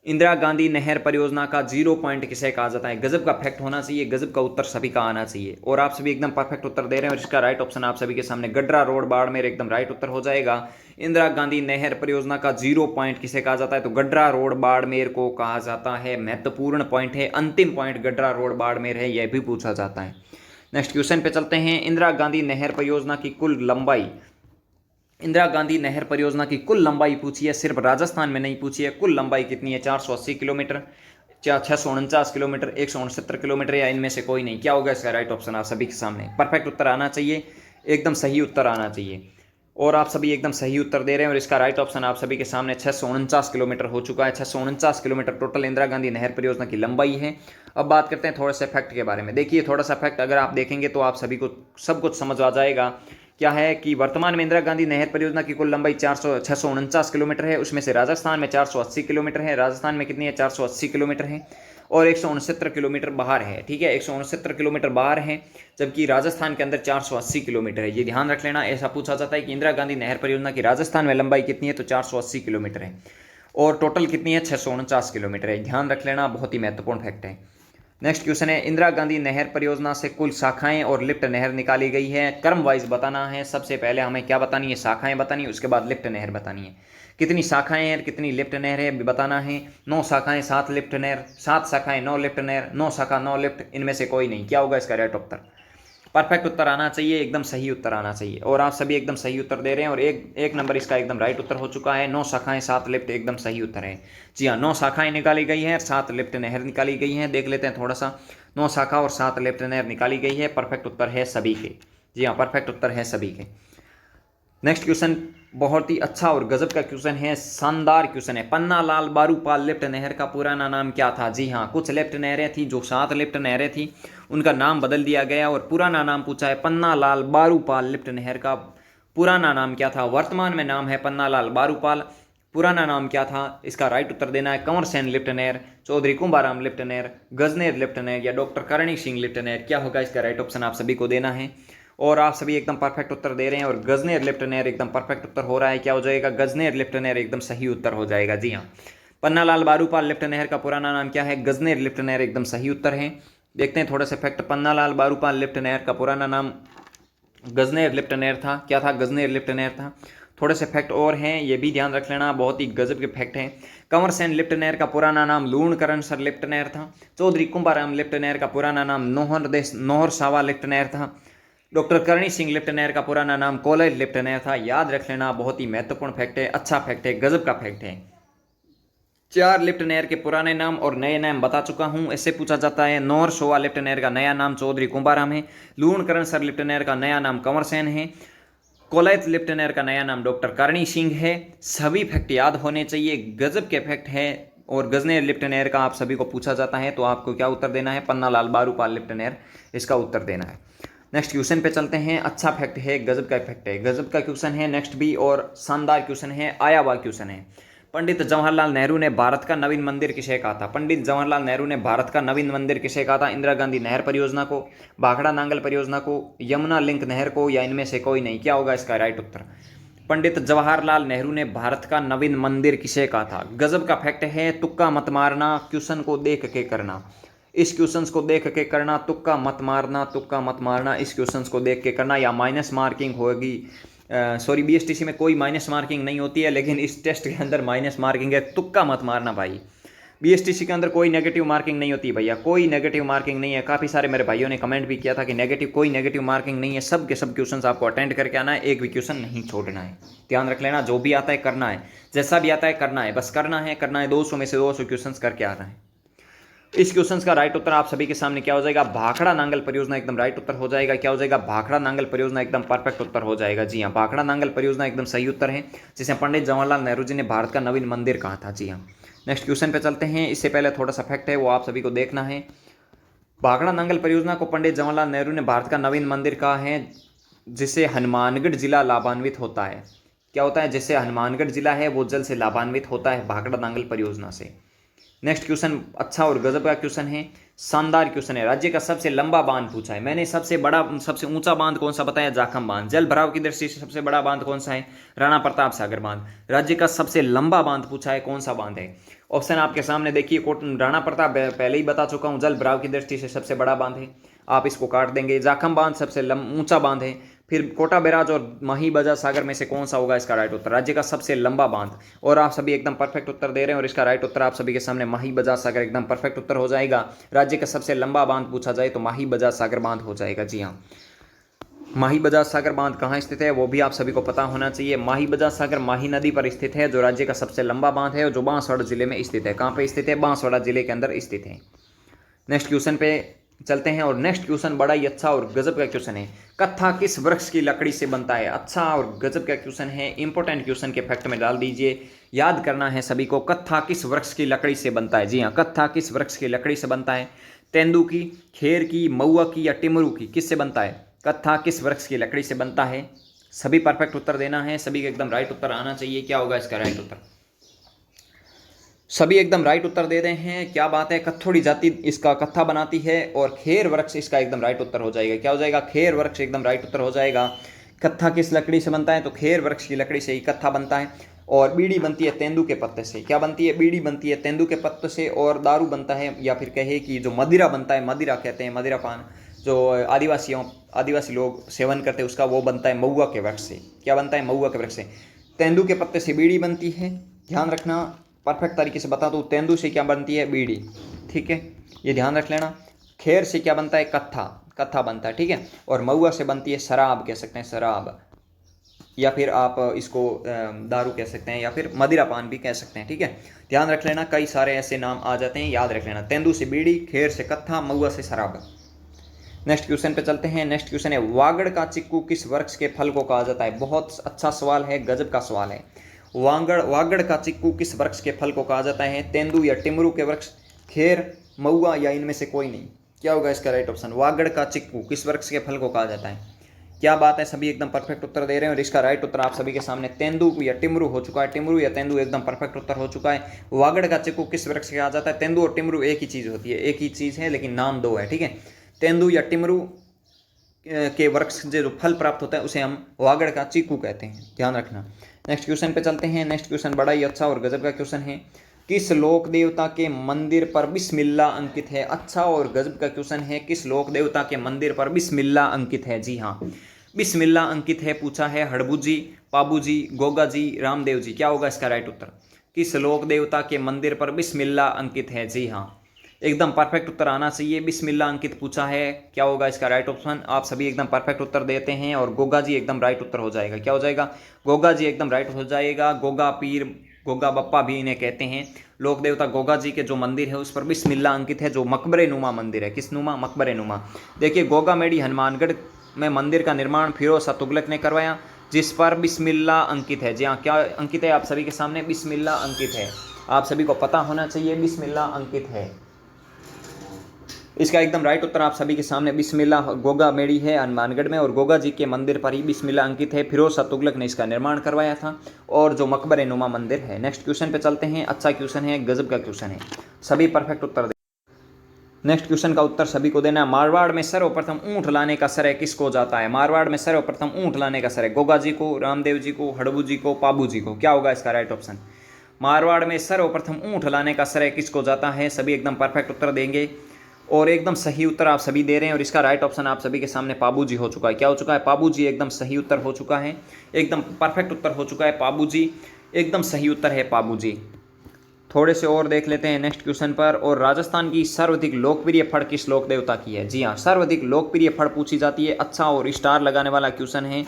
इंदिरा गांधी नहर परियोजना का 0 पॉइंट किसे कहा जाता है? गजब का फैक्ट होना चाहिए, गजब का उत्तर सभी का आना चाहिए और आप सभी एकदम परफेक्ट उत्तर दे रहे हैं और इसका राइट ऑप्शन आप सभी के सामने गडरा रोड बाड़मेर एकदम राइट उत्तर हो जाएगा। इंदिरा गांधी नहर परियोजना का 0 पॉइंट किसे कहा जाता है? तो गडरा रोड बाड़मेर को कहा जाता है। महत्वपूर्ण पॉइंट है, अंतिम पॉइंट गडरा रोड बाड़मेर है, यह भी पूछा जाता है। नेक्स्ट क्वेश्चन पे चलते हैं। इंदिरा गांधी नहर परियोजना की कुल लंबाई, इंदिरा गांधी नहर परियोजना की कुल लंबाई पूछी है, सिर्फ राजस्थान में नहीं पूछी है। कुल लंबाई कितनी है? 480 किलोमीटर, 649 किलोमीटर, 169 किलोमीटर, या इनमें से कोई नहीं? क्या होगा इसका राइट ऑप्शन आप सभी के सामने? परफेक्ट उत्तर आना चाहिए, एकदम सही उत्तर आना चाहिए और आप सभी एकदम सही उत्तर दे रहे हैं और इसका राइट ऑप्शन आप सभी के सामने 649 किलोमीटर हो चुका है। 649 किलोमीटर टोटल इंदिरा गांधी नहर परियोजना की लंबाई है। अब बात करते हैं थोड़े से फैक्ट के बारे में। देखिए, थोड़ा सा फैक्ट अगर आप देखेंगे तो आप सभी को सब कुछ समझ आ जाएगा। क्या है कि वर्तमान में इंदिरा गांधी नहर परियोजना की कुल लंबाई 649 किलोमीटर है, उसमें से राजस्थान में 480 किलोमीटर है। राजस्थान में कितनी है? 480 किलोमीटर है और 169 किलोमीटर बाहर है। ठीक है, 169 किलोमीटर बाहर है, जबकि राजस्थान के अंदर 480 किलोमीटर है। ये ध्यान रख लेना। ऐसा पूछा जाता है कि इंदिरा गांधी नहर परियोजना की राजस्थान में लंबाई कितनी है, तो 480 किलोमीटर है और टोटल कितनी है? 649 किलोमीटर है। ध्यान रख लेना, बहुत ही महत्वपूर्ण फैक्ट है। नेक्स्ट क्वेश्चन है। इंदिरा गांधी नहर परियोजना से कुल शाखाएं और लिफ्ट नहर निकाली गई है, क्रम वाइज बताना है। सबसे पहले हमें क्या बतानी है? शाखाएं बतानी है, उसके बाद लिफ्ट नहर बतानी है। कितनी शाखाएं हैं, कितनी लिफ्ट नहर है बताना है। 9 शाखाएं 7 लिफ्ट नहर, 7 शाखाएं 9 लिफ्ट नहर, 9 शाखा 9 लिफ्ट, इनमें से कोई नहीं? क्या होगा इसका राइट उत्तर? परफेक्ट उत्तर आना चाहिए, एकदम सही उत्तर आना चाहिए और आप सभी एकदम सही उत्तर दे रहे हैं और एक नंबर इसका एकदम राइट उत्तर हो चुका है। 9 शाखाएं 7 लिफ्ट एकदम सही उत्तर है। जी हाँ, 9 शाखाएं निकाली गई हैं, 7 लिफ्ट नहर निकाली गई हैं। देख लेते हैं थोड़ा सा। 9 शाखा और 7 लिफ्ट नहर निकाली गई है। परफेक्ट उत्तर है सभी के। जी हाँ, परफेक्ट उत्तर है सभी के। नेक्स्ट क्वेश्चन बहुत ही अच्छा और गजब का क्वेश्चन है, शानदार क्वेश्चन है। पन्ना लाल बारूपाल लिफ्ट नहर का पुराना नाम क्या था? जी हाँ, कुछ लिफ्ट नहरें थी जो 7 लिफ्ट नहरें थी, उनका नाम बदल दिया गया और पुराना नाम पूछा है। पन्ना लाल बारूपाल लिफ्ट नहर का पुराना नाम क्या था? वर्तमान में नाम है पन्ना लाल बारूपाल, पुराना नाम क्या था? इसका राइट उत्तर देना है। कंवर सेन लिफ्ट नहर, चौधरी कुंभाराम लिफ्ट नहर, गजनेर लिफ्ट नहर या डॉक्टर करणी सिंह लिफ्ट नहर? क्या होगा इसका राइट ऑप्शन? आप सभी को देना है और आप सभी एकदम परफेक्ट उत्तर दे रहे हैं और गजनेर लिफ्ट नहर एकदम परफेक्ट उत्तर हो रहा है। क्या हो जाएगा? गजनेर लिफ्ट नहर एकदम सही उत्तर हो जाएगा। जी हाँ, पन्ना लाल बारूपाल लिफ्ट नहर का पुराना नाम क्या है? गजनेर लिफ्ट नहर एकदम सही उत्तर है। देखते हैं थोड़े से फैक्ट। पन्ना लाल बारूपाल लिफ्ट नहर का पुराना नाम गजनेर लिफ्ट नहर था। क्या था? गजनेर लिफ्ट नहर था। थोड़े से फैक्ट और हैं, ये भी ध्यान रख लेना, बहुत ही गजब के फैक्ट हैं। कंवर सेन लिप्टनेर का पुराना नाम लूणकरण सर लिप्टनेर था। चौधरी कुंभाराम लिप्टनेर का पुराना नाम नोहर सावा लिप्टनेर था। डॉक्टर करणी सिंह लिप्टनेर का पुराना नाम कोलेज लिप्टनेर था। याद रख लेना, बहुत ही महत्वपूर्ण फैक्ट है, अच्छा फैक्ट है, गजब का फैक्ट है। 4 लिप्टनेर के पुराने नाम और नए नाम बता चुका हूं। इससे पूछा जाता है, नोहर सोवा लिप्टनेर का नया नाम चौधरी कुंभाराम है। लूणकरण सर लिप्टनेर का नया नाम कंवर सेन है। कोलैत लिप्टनेर का नया नाम डॉक्टर करणी सिंह है। सभी फैक्ट याद होने चाहिए, गजब के फैक्ट है। और गजनेर लिप्टनेर का आप सभी को पूछा जाता है तो आपको क्या उत्तर देना है, पन्नालाल बारूपाल लिप्टनेर, इसका उत्तर देना है। नेक्स्ट क्वेश्चन पे चलते हैं। अच्छा फैक्ट है, गजब का फैक्ट है, गजब का क्वेश्चन है नेक्स्ट भी, और शानदार क्वेश्चन है, आया हुआ क्वेश्चन है। पंडित जवाहरलाल नेहरू ने भारत का नवीन मंदिर किसे कहा था? पंडित जवाहरलाल नेहरू ने भारत का नवीन मंदिर किसे कहा था? इंदिरा गांधी नहर परियोजना को, भाखड़ा नांगल परियोजना को, यमुना लिंक नहर को, या इनमें से कोई नहीं? क्या होगा इसका राइट उत्तर? पंडित जवाहरलाल नेहरू ने भारत का नवीन मंदिर किसे कहा था? गजब का फैक्ट है, तुक्का मत मारना, क्वेश्चन को देख के करना। इस क्वेश्चंस को देख के करना, तुक्का मत मारना, तुक्का मत मारना, इस क्वेश्चंस को देख के करना, या माइनस मार्किंग होगी। सॉरी, बीएसटीसी में कोई माइनस मार्किंग नहीं होती है, लेकिन इस टेस्ट के अंदर माइनस मार्किंग है। तुक्का मत मारना भाई, बीएसटीसी के अंदर कोई नेगेटिव मार्किंग नहीं होती भैया, कोई नेगेटिव मार्किंग नहीं है। काफ़ी सारे मेरे भाइयों ने कमेंट भी किया था कि कोई नेगेटिव मार्किंग नहीं है, सब के सब क्वेश्चंस आपको अटेंड करके आना है, एक भी क्वेश्चन नहीं छोड़ना है। ध्यान रख लेना, जो भी आता है करना है, जैसा भी आता है करना है, बस करना है 200 में से 200 क्वेश्चन करके आना है। इस क्वेश्चन का राइट उत्तर आप सभी के सामने क्या हो जाएगा? भाखड़ा नांगल परियोजना एकदम राइट उत्तर हो जाएगा। क्या हो जाएगा? भाखड़ा नांगल परियोजना एकदम परफेक्ट उत्तर हो जाएगा। जी हाँ, भाखड़ा नांगल परियोजना एकदम सही उत्तर है, जिसे पंडित जवाहरलाल नेहरू जी ने भारत का नवीन मंदिर कहा था। जी हाँ, नेक्स्ट क्वेश्चन पे चलते हैं। इससे पहले थोड़ा सा फैक्ट है, वो आप सभी को देखना है। भाखड़ा नांगल परियोजना को पंडित जवाहरलाल नेहरू ने भारत का नवीन मंदिर कहा है, जिससे हनुमानगढ़ जिला लाभान्वित होता है। क्या होता है? जिससे हनुमानगढ़ जिला है वो जल से लाभान्वित होता है भाखड़ा नांगल परियोजना से। नेक्स्ट क्वेश्चन अच्छा और गजब का क्वेश्चन है, शानदार क्वेश्चन है। राज्य का सबसे लंबा बांध पूछा है। मैंने सबसे ऊंचा बांध कौन सा बताया? जाखम बांध। जल भराव की दृष्टि से सबसे बड़ा बांध कौन सा है? राणा प्रताप सागर बांध। राज्य का सबसे लंबा बांध पूछा है, कौन सा बांध है? ऑप्शन आपके सामने देखिए, राणा प्रताप पहले ही बता चुका हूं, जल भराव की दृष्टि से सबसे बड़ा बांध है, आप इसको काट देंगे। जाखम बांध सबसे ऊंचा बांध है। फिर कोटा बैराज और माही बजाज सागर में से कौन सा होगा इसका राइट उत्तर? राज्य का सबसे लंबा बांध। और आप सभी एकदम परफेक्ट उत्तर दे रहे हैं, और इसका राइट उत्तर आप सभी के सामने माही बजाज सागर एकदम परफेक्ट उत्तर हो जाएगा। राज्य का सबसे लंबा बांध पूछा जाए तो माही बजाज सागर बांध हो जाएगा। जी हाँ, माही बजाज सागर बांध कहाँ स्थित है वो भी आप सभी को पता होना चाहिए। माही बजाज सागर माही नदी पर स्थित है, जो राज्य का सबसे लंबा बांध है, और जो बांसवाड़ा जिले में स्थित है। कहाँ पे स्थित है? बांसवाड़ा जिले के अंदर स्थित है। नेक्स्ट क्वेश्चन पे चलते हैं, और नेक्स्ट क्वेश्चन बड़ा ही अच्छा और गजब का क्वेश्चन है। कत्था किस वृक्ष की लकड़ी से बनता है? अच्छा और गजब का क्वेश्चन है, इंपॉर्टेंट क्वेश्चन के फैक्ट में डाल दीजिए, याद करना है सभी को। कत्था किस वृक्ष की लकड़ी से बनता है? जी हाँ, कत्था किस वृक्ष की लकड़ी से बनता है? तेंदू की, खेर की, महुआ की, या टिमरू की? किससे बनता है? कत्था किस वृक्ष की लकड़ी से बनता है? सभी परफेक्ट उत्तर देना है, सभी का एकदम राइट उत्तर आना चाहिए। क्या होगा इसका राइट उत्तर? सभी एकदम राइट उत्तर दे रहे हैं, क्या बात है। कत्थोड़ी जाति इसका कत्था बनाती है, और खेर वृक्ष इसका एकदम राइट उत्तर हो जाएगा। क्या हो जाएगा? खेर वृक्ष एकदम राइट उत्तर हो जाएगा। कत्था किस लकड़ी से बनता है? तो खेर वृक्ष की लकड़ी से ही कत्था बनता है। और बीड़ी बनती है तेंदू के पत्ते से। क्या बनती है? बीड़ी बनती है तेंदू के पत्ते से। और दारू बनता है, या फिर कहे कि जो मदिरा बनता है, मदिरा कहते हैं, मदिरा पान, जो आदिवासी लोग सेवन करते हैं, उसका वो बनता है महुआ के वृक्ष से। क्या बनता है? महुआ के वृक्ष से। तेंदू के पत्ते से बीड़ी बनती है, ध्यान रखना, परफेक्ट तरीके से बता दूं, तेंदू से क्या बनती है? बीड़ी। ठीक है, ये ध्यान रख लेना। खेर से क्या बनता है? कत्था बनता है। ठीक है, और महुआ से बनती है शराब, कह सकते हैं शराब, या फिर आप इसको दारू कह सकते हैं, या फिर मदिरा पान भी कह सकते हैं। ठीक है, ध्यान रख लेना, कई सारे ऐसे नाम आ जाते हैं, याद रख लेना। तेंदू से बीड़ी, खेर से कत्था, महुआ से शराब। नेक्स्ट क्वेश्चन पे चलते हैं। नेक्स्ट क्वेश्चन है, वागड़ का चिक्कू किस वृक्ष के फल को कहा जाता है? बहुत अच्छा सवाल है, गजब का सवाल है। वागड़ का चिक्कू किस वृक्ष के फल को कहा जाता है? तेंदू या टिमरू के वृक्ष, खेर, महुआ, या इनमें से कोई नहीं? क्या होगा इसका राइट ऑप्शन? वागड़ का चिक्कू किस वृक्ष के फल को कहा जाता है? क्या बात है, सभी एकदम परफेक्ट उत्तर दे रहे हैं, और इसका राइट उत्तर आप सभी के सामने तेंदू या टिमरू हो चुका है। टिमरू या तेंदू एकदम परफेक्ट उत्तर हो चुका है। वागड़ का चिक्कू किस वृक्ष से कहा जाता है? तेंदू और टिमरू एक ही चीज होती है, एक ही चीज है, लेकिन नाम दो है। ठीक है, तेंदू या टिमरू के वृक्ष से जो फल प्राप्त होता है उसे हम वागड़ का चीकू कहते हैं, ध्यान रखना। नेक्स्ट क्वेश्चन पे चलते हैं। नेक्स्ट क्वेश्चन बड़ा ही अच्छा और गजब का क्वेश्चन है। किस लोक देवता के मंदिर पर बिस्मिल्लाह अंकित है? अच्छा और गजब का क्वेश्चन है, किस लोक देवता के मंदिर पर बिस्मिल्लाह अंकित है? जी हाँ, बिस्मिल्लाह अंकित है पूछा है हड़बू जी, पाबू जी, गोगा जी, रामदेव जी। क्या होगा इसका राइट उत्तर? किस लोक देवता के मंदिर पर बिस्मिल्लाह अंकित है? जी हाँ, एकदम परफेक्ट उत्तर आना चाहिए। बिस्मिल्लाह अंकित पूछा है, क्या होगा इसका राइट ऑप्शन? आप सभी एकदम परफेक्ट उत्तर देते हैं और गोगा जी एकदम राइट उत्तर हो जाएगा। क्या हो जाएगा? गोगा जी एकदम राइट हो जाएगा। गोगा पीर, गोगा बप्पा भी इन्हें कहते हैं। लोक देवता गोगा जी के जो मंदिर है उस पर बिस्मिल्लाह अंकित है, जो मकबरे नुमा मंदिर है। किस नुमा? मकबरे नुमा। देखिए, गोगा मेडी हनुमानगढ़ में मंदिर का निर्माण फिरोज शाह तुगलक ने करवाया, जिस पर बिस्मिल्लाह अंकित है। जी हाँ, क्या अंकित है आप सभी के सामने? बिस्मिल्लाह अंकित है। आप सभी को पता होना चाहिए बिस्मिल्लाह अंकित है। इसका एकदम राइट उत्तर आप सभी के सामने बिस्मिल्लाह गोगा मेड़ी है हनुमानगढ़ में, और गोगा जी के मंदिर पर ही बिस्मिल्लाह अंकित है। फिरोज शाह तुगलक ने इसका निर्माण करवाया था, और जो मकबरे नुमा मंदिर है। नेक्स्ट क्वेश्चन पे चलते हैं। अच्छा क्वेश्चन है, गजब का क्वेश्चन है, सभी परफेक्ट उत्तर। नेक्स्ट क्वेश्चन का उत्तर सभी को देना है। मारवाड़ में सर्वप्रथम ऊंट लाने का श्रेय किसको जाता है? मारवाड़ में सर्वप्रथम ऊंट लाने का श्रेय गोगा जी को, रामदेव जी को, हड़बू जी को, पाबू जी को। क्या होगा इसका राइट ऑप्शन? मारवाड़ में सर्वप्रथम ऊंट लाने का श्रेय किसको जाता है? सभी एकदम परफेक्ट उत्तर देंगे, और एकदम सही उत्तर आप सभी दे रहे हैं, और इसका राइट ऑप्शन आप सभी के सामने पाबू जी हो चुका है। क्या हो चुका है? पाबू जी एकदम सही उत्तर हो चुका है, एकदम परफेक्ट उत्तर हो चुका है। पाबू जी एकदम सही उत्तर है, पाबू जी। थोड़े से और देख लेते हैं नेक्स्ट क्वेश्चन पर। और राजस्थान की सर्वाधिक लोकप्रिय फड़ किस लोक देवता की है? जी हाँ, सर्वाधिक लोकप्रिय फड़ पूछी जाती है। अच्छा और स्टार लगाने वाला क्वेश्चन है।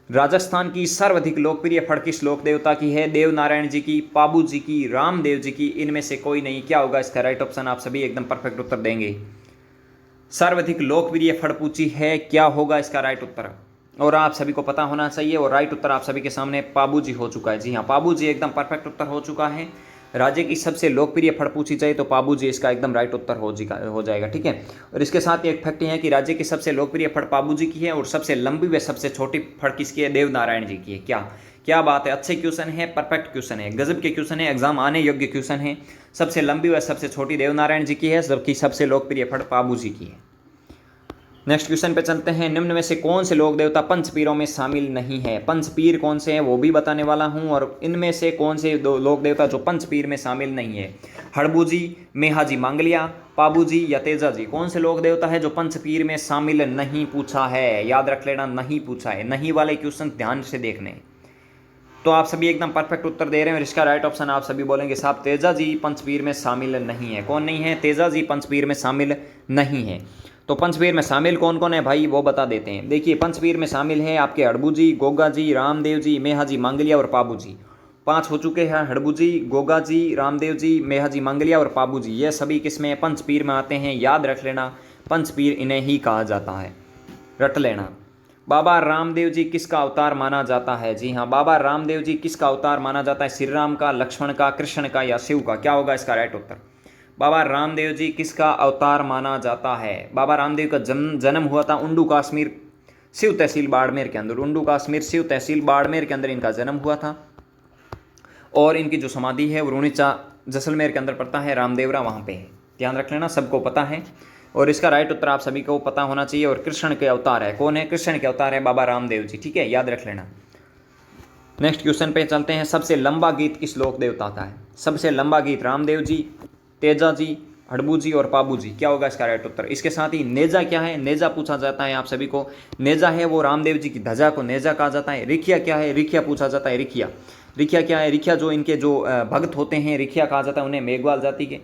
राजस्थान की सर्वाधिक लोकप्रिय फड़ किस लोक देवता की है? देव नारायण जी की, पाबू जी की, रामदेव जी की, इनमें से कोई नहीं। क्या होगा इसका राइट ऑप्शन? आप सभी एकदम परफेक्ट उत्तर देंगे। सर्वाधिक लोकप्रिय फड़ पूछी है, क्या होगा इसका राइट उत्तर? और आप सभी को पता होना चाहिए, और राइट उत्तर आप सभी के सामने पाबू जी हो चुका है। जी हाँ, पाबू जी एकदम परफेक्ट उत्तर हो चुका है। राज्य की सबसे लोकप्रिय फड़ पूछी जाए तो पाबू जी इसका एकदम राइट उत्तर हो जाएगा। ठीक है, और इसके साथ ही एक फैक्ट है कि राज्य की सबसे लोकप्रिय फड़ पाबू जी की है, और सबसे लंबी व सबसे छोटी फड़ किसकी है? देव नारायण जी की है। क्या क्या बात है, अच्छे क्वेश्चन है, परफेक्ट क्वेश्चन है, गजब के क्वेश्चन है, एग्जाम आने योग्य क्वेश्चन है। सबसे लंबी व सबसे छोटी देव नारायण जी की है, जबकि सबसे लोकप्रिय फड़ पाबू जी की है। नेक्स्ट क्वेश्चन पे चलते हैं। निम्न में से कौन से लोक देवता पंचपीरों में शामिल नहीं है? पंचपीर कौन से हैं वो भी बताने वाला हूं, और इनमें से कौन से दो लोक देवता जो पंचपीर में शामिल नहीं है? हड़बू जी, मेहाजी मांगलिया, पाबू जी या तेजा जी। कौन से लोक देवता है जो पंचपीर में शामिल नहीं? पूछा है, याद रख लेना, नहीं पूछा है। नहीं वाले क्वेश्चन ध्यान से देखने। तो आप सभी एकदम परफेक्ट उत्तर दे रहे हैं, और इसका राइट ऑप्शन आप सभी बोलेंगे साहब तेजा जी पंचपीर में शामिल नहीं है। कौन नहीं है? तेजा जी पंचपीर में शामिल नहीं है। तो पंचपीर में शामिल कौन कौन है भाई, वो बता देते हैं। देखिए, पंचपीर में शामिल है आपके हड़बू जी, गोगा जी, रामदेव जी, मेहाजी मांगलिया और पाबू जी। 5 हो चुके हैं। हड़बू जी, गोगा जी, रामदेव जी, मेहाजी मांगलिया और पाबू जी, ये सभी किसमें? पंचपीर में आते हैं। याद रख लेना, पंचपीर इन्हें ही कहा जाता है, रट लेना। बाबा रामदेव जी किसका अवतार माना जाता है? जी हाँ, बाबा रामदेव जी किसका अवतार माना जाता है? श्री राम का, लक्ष्मण का, कृष्ण का या शिव का? क्या होगा इसका राइट उत्तर? बाबा रामदेव जी किसका अवतार माना जाता है? बाबा रामदेव का जन्म हुआ था उंडू काश्मीर शिव तहसील बाड़मेर के अंदर। उंडू काश्मीर शिव तहसील बाड़मेर के अंदर इनका जन्म हुआ था, और इनकी जो समाधि है वो रुणीचा जैसलमेर के अंदर पड़ता है, रामदेवरा वहाँ पे है। ध्यान रख लेना, सबको पता है, और इसका राइट उत्तर आप सभी को पता होना चाहिए। और कृष्ण के अवतार है, कौन है? कृष्ण के अवतार है बाबा रामदेव जी। ठीक है, याद रख लेना। नेक्स्ट क्वेश्चन पे चलते हैं। सबसे लंबा गीत किस लोक देवता का है? सबसे लंबा गीत रामदेव जी, तेजा जी, हड़बू जी और पाबू जी। क्या होगा इसका राइट उत्तर? इसके साथ ही नेजा क्या है? नेजा पूछा जाता है आप सभी को। नेजा है वो रामदेव जी की ध्वजा को नेजा कहा जाता है। रिखिया क्या है? रिखिया पूछा जाता है। रिखिया, रिखिया क्या है? रिखिया जो इनके जो भक्त होते हैं, रिखिया कहा जाता है उन्हें, मेघवाल जाति के